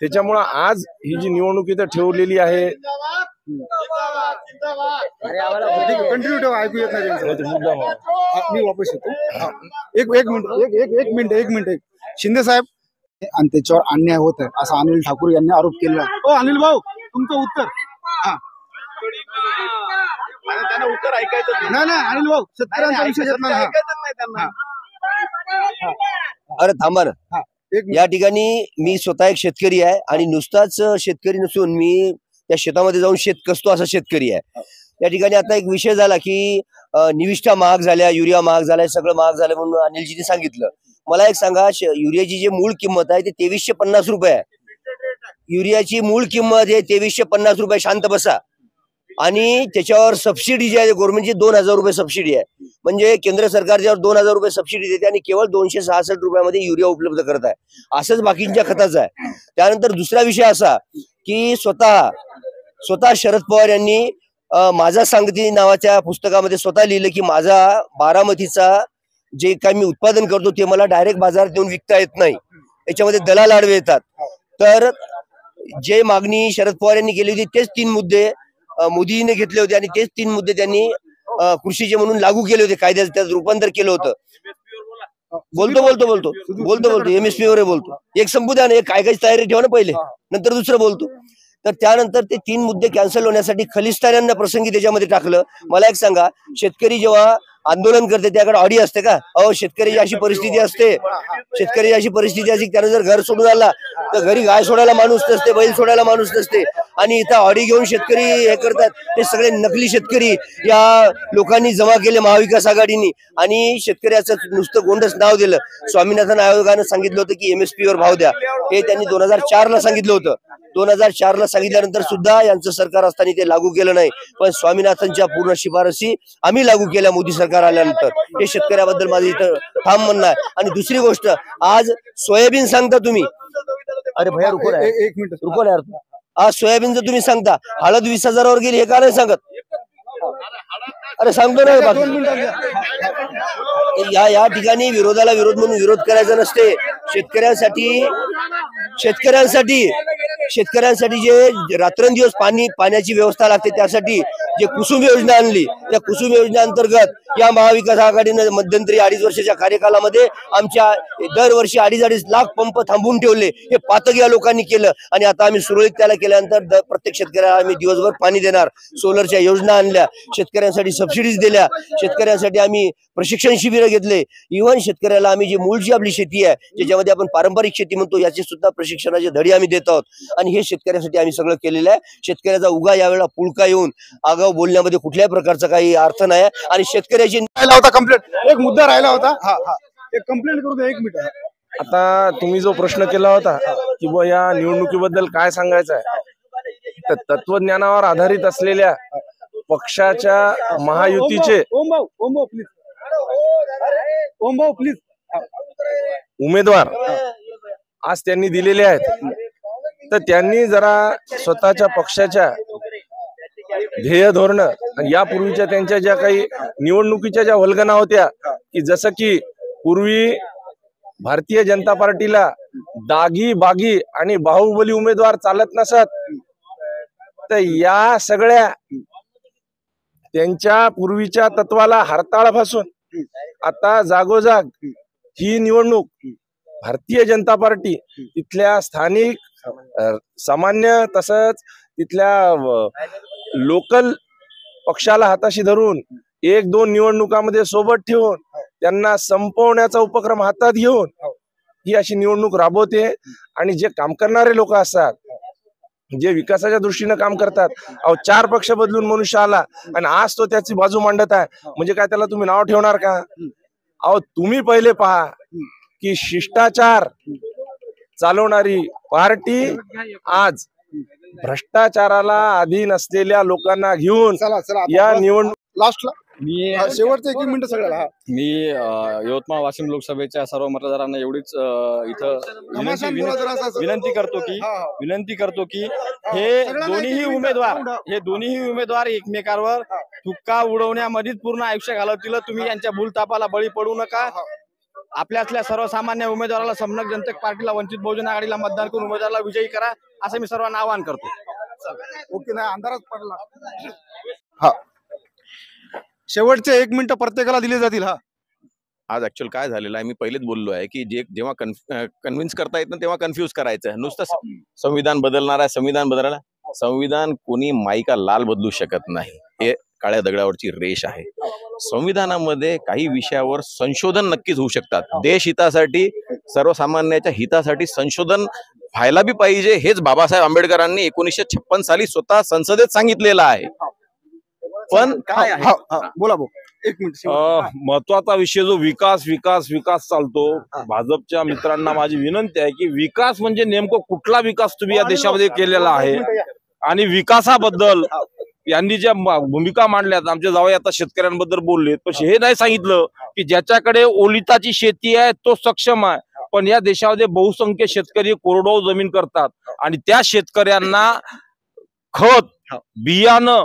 त्याच्यामुळं आज ही जी निवडणूक इथं ठेवलेली आहे, कंटिन्यू ठेवा, ऐकू येत नाही मुद्दा. मी वापस येतो. एक मिनिट. शिंदे साहेब आणि त्याच्यावर अन्याय होत आहे असा अनिल ठाकूर यांनी आरोप केला. हो अनिल भाऊ, तुमचं उत्तर. त्यांना उत्तर ऐकायचं नाही अनिल भाऊ, शेतकऱ्यांचा विषय येत नाही. अरे थांबा ना, या ठिकाणी मी स्वतः एक शेतकरी आहे आणि नुसताच शेतकरी नसून मी त्या शेतामध्ये जाऊन शेत कसतो असा शेतकरी आहे. या ठिकाणी आता एक विषय झाला की निविष्ठा महाग झाल्या, युरिया महाग झालाय, सगळं महाग झालं म्हणून अनिलजीने सांगितलं. मला एक सांगा, युरियाची जी मूळ किंमत आहे ती 2350 रुपये आहे. युरियाची मूळ किंमत आहे 2350 रुपये. शांत बसा. आणि त्याच्यावर सबसिडी जी आहे गव्हर्नमेंटची 2000 रुपये सबसिडी आहे. म्हणजे केंद्र सरकार ज्यावर 2000 रुपये सबसिडी देते आणि केवळ 266 रुपयामध्ये युरिया उपलब्ध करत आहे. असंच बाकीच्या खताचं आहे. त्यानंतर दुसरा विषय असा की स्वतः शरद पवार यांनी माझा सांगती नावाच्या पुस्तकामध्ये स्वतः लिहिलं की माझा बारामतीचा जे काही मी उत्पादन करतो ते मला डायरेक्ट बाजारात नेऊन विकता येत नाही, याच्यामध्ये दलाल आडवे येतात. तर जे मागणी शरद पवार यांनी केली होती तेच 3 मुद्दे मोदीजीने घेतले होते आणि तेच 3 मुद्दे त्यांनी कृषीचे म्हणून लागू केले होते, कायद्याचं त्यात रूपांतर केलं होतं. बोलतो MSP वर बोलतो. एक संबुदान एक काय तयारी ठेवा ना पहिले, नंतर दुसरं बोलतो. तर त्यानंतर ते 3 मुद्दे कॅन्सल होण्यासाठी खलिस्तान्यांना प्रसंगी त्याच्यामध्ये टाकलं. मला एक सांगा, शेतकरी जेव्हा आंदोलन करते त्याकडे ऑडी असते का? अहो, शेतकऱ्याची अशी परिस्थिती असते, त्यानं जर घर सोडून आला तर घरी गाय सोडायला माणूस नसते, बैल सोडायला माणूस नसते. आणि इथं ऑडी घेऊन शेतकरी हे करतात. ते सगळे नकली शेतकरी या लोकांनी जमा केले महाविकास आघाडीनी आणि शेतकऱ्याचं नुसतं गोंडच नाव दिलं. स्वामीनाथन आयोगानं सांगितलं होतं की MSP वर भाव द्या, हे त्यांनी 2004 ला सांगितलं होतं. 2004 ला सांगितल्यानंतर सुद्धा यांचं सरकार असताना ते लागू केलं नाही. पण स्वामीनाथनच्या पूर्ण शिफारसी आम्ही लागू केल्या मोदी सरकार आल्यानंतर. हे शेतकऱ्याबद्दल माझं इथं ठाम म्हणणं आहे. आणि दुसरी गोष्ट, आज सोयाबीन सांगता तुम्ही, अरे भैया रुको ना, एक मिनिट रुको ना यार. आज सोयाबीनचं तुम्ही सांगता हळद 20,000 वर गेली, हे का नाही सांगत? अरे सांगतो ना. या ठिकाणी विरोधाला विरोध म्हणून विरोध करायचा नसते. शेतकऱ्यांसाठी जे रात्रंदिवस पाण्याची व्यवस्था लागते त्यासाठी जे कुसुम योजना आणली, त्या कुसुम योजनेअंतर्गत या महाविकास आघाडीनं मध्यंतरी 2.5 वर्षाच्या कार्यकालामध्ये आमच्या दरवर्षी 2.5 लाख पंप थांबवून ठेवले. हे पातक या लोकांनी केलं आणि आता आम्ही सुरळीत त्याला केल्यानंतर प्रत्येक शेतकऱ्याला आम्ही दिवसभर पाणी देणार. सोलरच्या योजना आणल्या, शेतकऱ्यांसाठी सबसिडीज दिल्या, शेतकऱ्यांसाठी आम्ही प्रशिक्षण शिबिरं घेतले. इव्हन शेतकऱ्याला आम्ही जी मूळची आपली शेती आहे ज्याच्यामध्ये आपण पारंपरिक शेती म्हणतो याचे सुद्धा प्रशिक्षणाचे धडे आम्ही देत आहोत. आणि हे शेतकऱ्यासाठी आम्ही सगळं केलेलं आहे. शेतकऱ्याचा उगा यावेळेला पुळका येऊन आगाऊ बोलण्यामध्ये कुठल्याही प्रकारचा काही अर्थ नाही. आणि शेतकऱ्याची एक मुद्दा राहिला होता, एक कंप्लेंट करू दे. 1 मिनिट. आता तुम्ही जो प्रश्न केला होता की बुवा या निवडणुकीबद्दल काय सांगायचं आहे, तर तत्वज्ञानावर आधारित असलेल्या पक्षाच्या महायुतीचे उमेदवार आज त्यांनी दिलेले आहेत. तर त्यांनी जरा स्वतःच्या पक्षाच्या ध्येय धोरण यापूर्वीच्या त्यांच्या ज्या काही निवडणुकीच्या ज्या वल्गना होत्या की जसं की पूर्वी भारतीय जनता पार्टीला दागी बागी आणि बाहुबली उमेदवार चालत नसत, तर या सगळ्या त्यांच्या पूर्वीच्या तत्वाला हरताळापासून आता जागोजाग ही निवडणूक भारतीय जनता पार्टी तिथल्या स्थानिक सामान्य तसंच तिथल्या लोकल पक्षाला हाताशी धरून 1-2 निवडणुकामध्ये सोबत ठेवून त्यांना संपवण्याचा उपक्रम हातात घेऊन ही अशी निवडणूक राबवते. आणि जे काम करणारे लोक असतात, जे विकासाच्या दृष्टीनं काम करतात, 4 पक्ष बदलून मनुष्य आला आणि आज तो त्याची बाजू मांडत आहे, म्हणजे काय त्याला तुम्ही नाव ठेवणार का? तुम्ही पहिले पहा की शिष्टाचार चालवणारी पार्टी आज भ्रष्टाचाराला अधीन असलेल्या लोकांना घेऊन या निवडणूक लास्टला मी शेवटचं 1 मिनिट सगळ्याला. मी यवतमाळ वाशिम लोकसभेच्या सर्व मतदारांना एवढीच इथं विनंती करतो की हे दोन्हीही उमेदवार एकमेकांवर तुक्का उडवण्यामध्येच पूर्ण आयुष्य घालवतील. तुम्ही यांच्या भूलतापाला बळी पडू नका. आपल्यातल्या सर्वसामान्य उमेदवाराला समन्वय जनता पार्टीला, वंचित बहुजन आघाडीला मतदान करून उमेदवाराला विजयी करा, असं मी सर्वांना आवाहन करतो. ओके, नाही अंधारात पडला. हा, शेवटचे 1 मिनिट प्रत्येकाला दिले जातील. हा, आज ऍक्च्युअल काय झालेलं आहे, मी पहिलेच बोललो आहे की जेव्हा कन्व्हिन्स करता येत ना तेव्हा कन्फ्युज करायचं आहे. नुसतं संविधान बदलणार आहे, संविधान कोणी माईका लाल बदलू शकत नाही. हे काळ्या दगडावरची रेष आहे. संविधानामध्ये काही विषयावर संशोधन नक्कीच होऊ शकतात. देश हितासाठी, सर्वसामान्याच्या हितासाठी संशोधन व्हायला बी पाहिजे. हेच बाबासाहेब आंबेडकरांनी 1956 साली स्वतः संसदेत सांगितलेलं आहे. पण काय आहे, बोला भाऊ, 1 मिनिट. महत्वाचा विषय जो विकास चालतो, भाजपच्या मित्रांना माझी विनंती आहे की विकास म्हणजे नेमकं कुठला विकास तुम्ही या देशामध्ये केलेला आहे, आणि विकासाबद्दल यांनी ज्या भूमिका मांडल्यात, आमच्या जावई आता शेतकऱ्यांबद्दल बोलले, पण हे नाही सांगितलं की ज्याच्याकडे ओलिताची शेती आहे तो सक्षम आहे. पण या देशामध्ये बहुसंख्य शेतकरी कोरडवाहू जमीन करतात आणि त्या शेतकऱ्यांना खत, बियाणं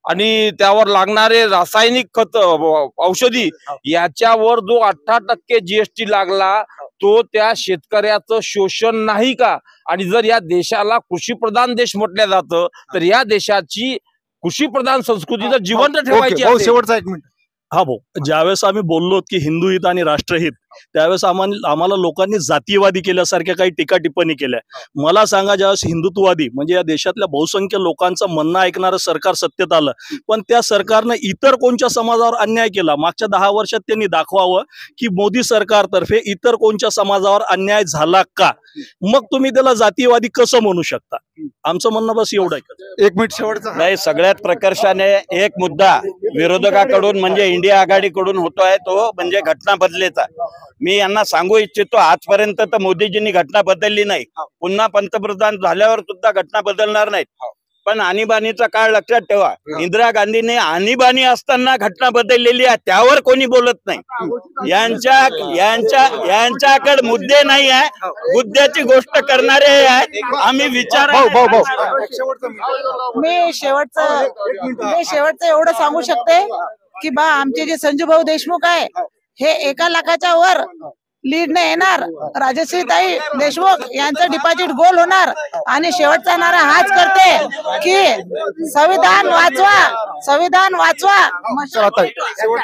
आणि त्यावर लागणारे रासायनिक खत, औषधी याच्यावर जो 18% GST लागला, तो त्या शेतकऱ्याचं शोषण नाही का? आणि जर या देशाला कृषीप्रधान देश म्हटलं जातं, तर या देशाची कृषीप्रधान संस्कृती जर जिवंत ठेवायची असेल. शेवटचा 1 मिनिट. हा भाऊ, ज्यावेळेस आम्ही बोललो की हिंदू हित आणि राष्ट्रहित, त्यावेळेस आम्हाला लोकांनी जातीयवादी केल्यासारख्या काही टीका टिप्पणी केल्या. मला सांगा, ज्यावेळेस हिंदुत्ववादी म्हणजे या देशातल्या बहुसंख्य लोकांचं म्हणणं ऐकणारं सरकार सत्तेत आलं, पण त्या सरकारनं इतर कोणत्या समाजावर अन्याय केला? मागच्या 10 वर्षात त्यांनी दाखवावं की मोदी सरकारतर्फे इतर कोणत्या समाजावर अन्याय झाला का? मग तुम्ही त्याला जातीयवादी कसं म्हणू शकता? आमचं म्हणणं बस एवढं आहे. 1 मिनिट शेवटचा. नाही, सगळ्यात प्रकर्षाने एक मुद्दा विरोधकाकडून म्हणजे इंडिया आघाडीकडून होतोय, तो म्हणजे घटना बदलेचा. मी यांना सांगू इच्छितो, आजपर्यंत तर मोदीजींनी घटना बदलली नाही, पुन्हा पंतप्रधान झाल्यावर सुद्धा घटना बदलणार नाहीत. पण आणीबाणीचा काळ लक्षात ठेवा. इंदिरा गांधीने आणीबाणी असताना घटना बदललेली आहे, त्यावर कोणी बोलत नाही. यांच्याकडे मुद्दे नाही आहे, मुद्द्याची गोष्ट करणारे आहेत. आम्ही विचार मी शेवटचं एवढं सांगू शकते की आमचे जे संजूभाऊ देशमुख आहे हे 1 लाखाच्या वर लीडने येणार. राजश्रीताई देशमुख यांचं डिपॉझिट गोल होणार. आणि शेवटचा नारा हाच करते की संविधान वाचवा.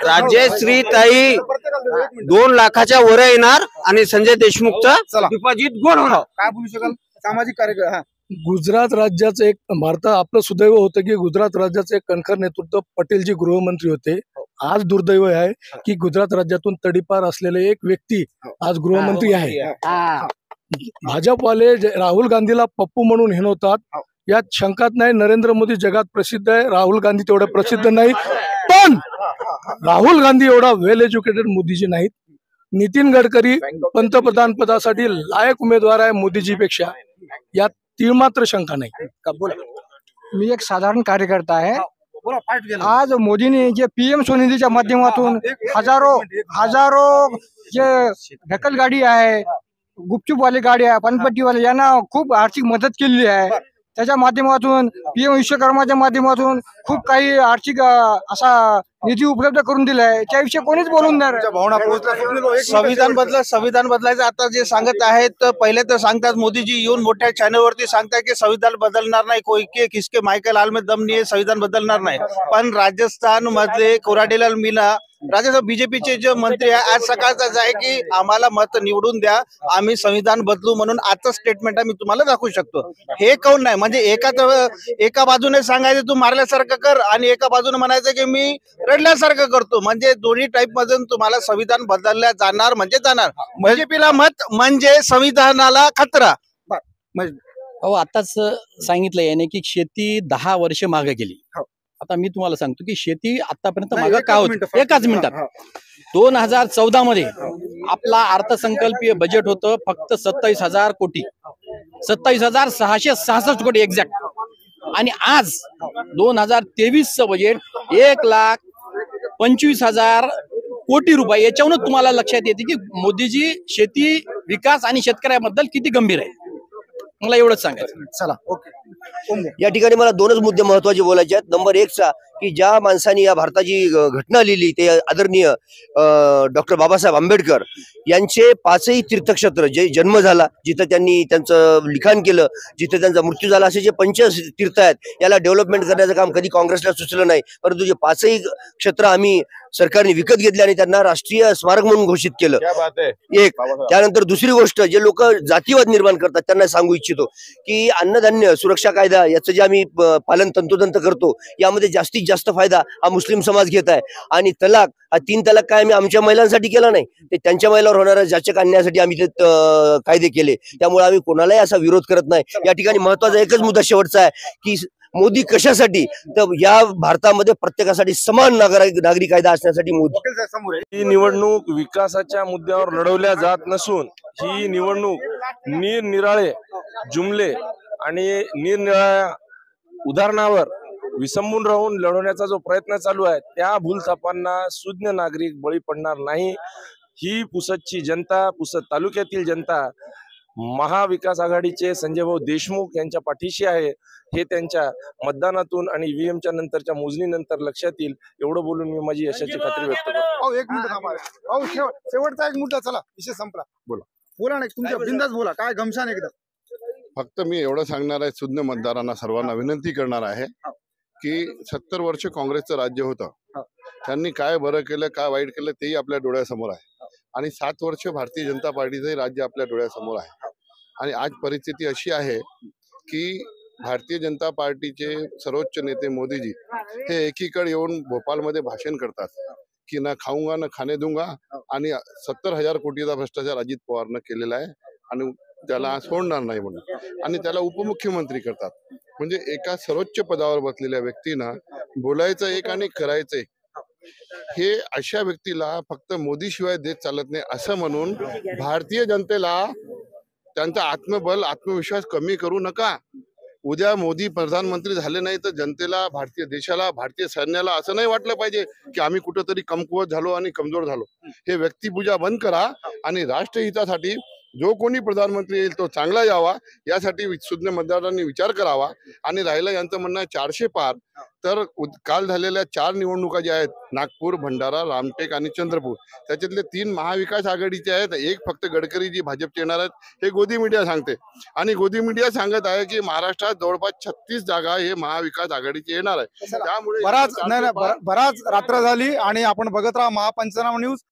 राजश्रीताई 2 लाखाच्या वर येणार आणि संजय देशमुखचं डिपॉझिट गोल होणार. काय बोलू शकाल सामाजिक कार्यक्रम? गुजरात राज्याचं एक आपलं सुदैव होतं की गुजरात राज्याचे एक कणखर नेतृत्व पटेलजी गृहमंत्री होते. आज दुर्दैव आहे की गुजरात राज्यातून तडीपार असलेले एक व्यक्ती आज गृहमंत्री आहे. भाजपवाले राहुल गांधीला पप्पू म्हणून हिणवतात, यात शंकाच नाही. नरेंद्र मोदी जगात प्रसिद्ध आहे, राहुल गांधी तेवढं प्रसिद्ध नाही. पण राहुल गांधी एवढा वेल एज्युकेटेड मोदीजी नाहीत. नितीन गडकरी पंतप्रधान पदासाठी लायक उमेदवार आहे मोदीजीपेक्षा, यात तीळमात्र शंका नाही. मी एक साधारण कार्यकर्ता आहे. आज मोदींनी जे PM स्वनिधीच्या माध्यमातून हजारो जे ढकल गाडी आहे, गुपचूपवाली गाडी आहे, पनपट्टीवाले, यांना खूप आर्थिक मदत केलेली आहे. त्याच्या माध्यमातून PM विश्वकर्माच्या माध्यमातून खूप काही आर्थिक असा निधी उपलब्ध करून दिलाय, त्याविषयी कोणीच बोलून नाही. भावना पोहोचल्या. संविधान बदलायचं आता जे सांगत आहेत, पहिले तर सांगतात मोदीजी येऊन मोठ्या चॅनलवरती सांगतात की संविधान बदलणार नाही, कोई के किसके मायके लाल में दम नाही, संविधान बदलणार नाही. पण राजस्थान मधले कोराडीलाल मीना राजस्थान बीजेपीचे जे मंत्री आहे, आज सकाळचाच आहे की आम्हाला मत निवडून द्या, आम्ही संविधान बदलू म्हणून आजचं स्टेटमेंट आम्ही तुम्हाला दाखवू शकतो. हे काऊन नाही म्हणजे एका बाजूने सांगायचं तू मारल्यासारखं कर आणि एका बाजूने म्हणायचं की मी रडल्यासारखं करतो, म्हणजे दोन्ही टाईप मधून तुम्हाला संविधान बदलल्या जाणार म्हणजे जाणार. बीजेपीला मत म्हणजे संविधानाला खतरा. अहो आताच सांगितलं याने की शेती 10 वर्ष मागे गेली. आता मी तुम्हाला सांगतो की शेती आतापर्यंत मागे का होती, एकाच मिनिटात. 2014 मध्ये आपला अर्थसंकल्पीय बजेट होतं फक्त 27,000 कोटी, 27,666 कोटी एक्झॅक्ट. आणि आज 2023चं बजेट 1,25,000 कोटी रुपये. याच्यावरून तुम्हाला लक्षात येते की मोदीजी शेती विकास आणि शेतकऱ्याबद्दल किती गंभीर आहे. मला एवढंच सांगायचं. चला ओके. या ठिकाणी मला दोनच मुद्दे महत्वाचे बोलायचे आहेत. नंबर 1 चा की ज्या माणसांनी या भारताची घटना लिहिली ते आदरणीय डॉक्टर बाबासाहेब आंबेडकर यांचे 5ही तीर्थक्षेत्र जे जन्म झाला, जिथं त्यांनी त्यांचं लिखाण केलं, जिथे त्यांचा मृत्यू झाला, असे जे 5 तीर्थ आहेत याला डेव्हलपमेंट करण्याचं काम कधी काँग्रेसला सुचलं नाही. परंतु जे 5ही क्षेत्र आम्ही सरकारने विकत घेतले आणि त्यांना राष्ट्रीय स्मारक म्हणून घोषित केलं. एक त्यानंतर दुसरी गोष्ट, जे लोक जातीवाद निर्माण करतात त्यांना सांगू इच्छितो की अन्नधान्य सुरक्षा कायदा याचं जे आम्ही पालन तंतोतंत करतो, यामध्ये जास्तीत जास्त फायदा हा मुस्लिम समाज घेत आहे. आणि तलाक हा 3 तलाक काय आम्ही आमच्या महिलांसाठी केला नाही, ते त्यांच्या महिलांवर होणाऱ्या जाचक आणण्यासाठी आम्ही ते कायदे केले. त्यामुळे आम्ही कोणालाही असा विरोध करत नाही. या ठिकाणी महत्वाचा एकच मुद्दा शेवटचा आहे की मोदी कशासाठी, तर या भारतामध्ये प्रत्येकासाठी समान नागरी कायदा असण्यासाठी मोदी. ही निवडणूक विकासाच्या मुद्द्यावर लढवल्या जात नसून ही निवडणूक निरनिराळे जुमले आणि निरनिराळ्या उदाहरणावर विसंबून राहून लढवण्याचा जो प्रयत्न चालू आहे, त्या भूलथापांना सुज्ञ नागरिक बळी पडणार नाही. ही पुसदची जनता, पुसद तालुक्यातील जनता महाविकास आघाडीचे संजय भाऊ देशमुख यांच्या पाठीशी आहे. हे त्यांच्या मतदानातून आणि ईव्हीएमच्या नंतरच्या मोजणीनंतर लक्षात येईल. एवढं बोलून मी माझी यशाची खात्री व्यक्त करतो. एक मिनिट थांबा. शेवटचा एक मुद्दा, चला विषय संपला. बोला ना, तुमच्या बिंदास बोला, काय गमशान एकदम. फक्त मी एवढं सांगणार आहे, सुज्ञ मतदारांना सर्वांना विनंती करणार आहे की 70 वर्ष काँग्रेसचं राज्य होतं, त्यांनी काय बरं केलं काय वाईट केलं तेही आपल्या डोळ्यासमोर आहे. आणि 7 वर्ष भारतीय जनता पार्टीचंही राज्य आपल्या डोळ्यासमोर आहे. आणि आज परिस्थिती अशी आहे की भारतीय जनता पार्टीचे सर्वोच्च नेते मोदीजी हे एकीकडे येऊन भोपाळमध्ये भाषण करतात की ना खाऊंगा ना खाणे दूंगा, आणि 70,000 कोटीचा भ्रष्टाचार अजित पवारनं केलेला आहे आणि त्याला सोडणार नाही म्हणून, आणि त्याला उपमुख्यमंत्री करतात. म्हणजे एका सर्वोच्च पदावर बसलेल्या व्यक्तींना बोलायचं एक आणि करायचं एक. हे अशा व्यक्तीला फक्त मोदी शिवाय देत चालत नाही असं म्हणून भारतीय जनतेला त्यांचा आत्मबल आत्मविश्वास कमी करू नका. उद्या मोदी प्रधानमंत्री झाले नाही तर जनतेला, भारतीय देशाला, भारतीय सैन्याला असं नाही वाटलं पाहिजे की आम्ही कुठंतरी कमकुवत झालो आणि कमजोर झालो. हे व्यक्तिपूजा बंद करा आणि राष्ट्रहितासाठी जो कोणी प्रधानमंत्री येईल तो चांगला यावा यासाठी सुज्ञ मतदारांनी विचार करावा. आणि राहिलं यांचं म्हणणं आहे 400 पार, तर काल झालेल्या 4 निवडणुका ज्या आहेत, नागपूर, भंडारा, रामटेक आणि चंद्रपूर, त्याच्यातले 3 महाविकास आघाडीचे आहेत, एक फक्त गडकरी जी भाजपचे येणार आहेत, हे गोदी मीडिया सांगते. आणि गोदी मीडिया सांगत आहे की महाराष्ट्रात जवळपास 36 जागा हे महाविकास आघाडीचे येणार आहे. त्यामुळे बराच रात्र झाली आणि आपण बघत राहा महापंचनामा न्यूज.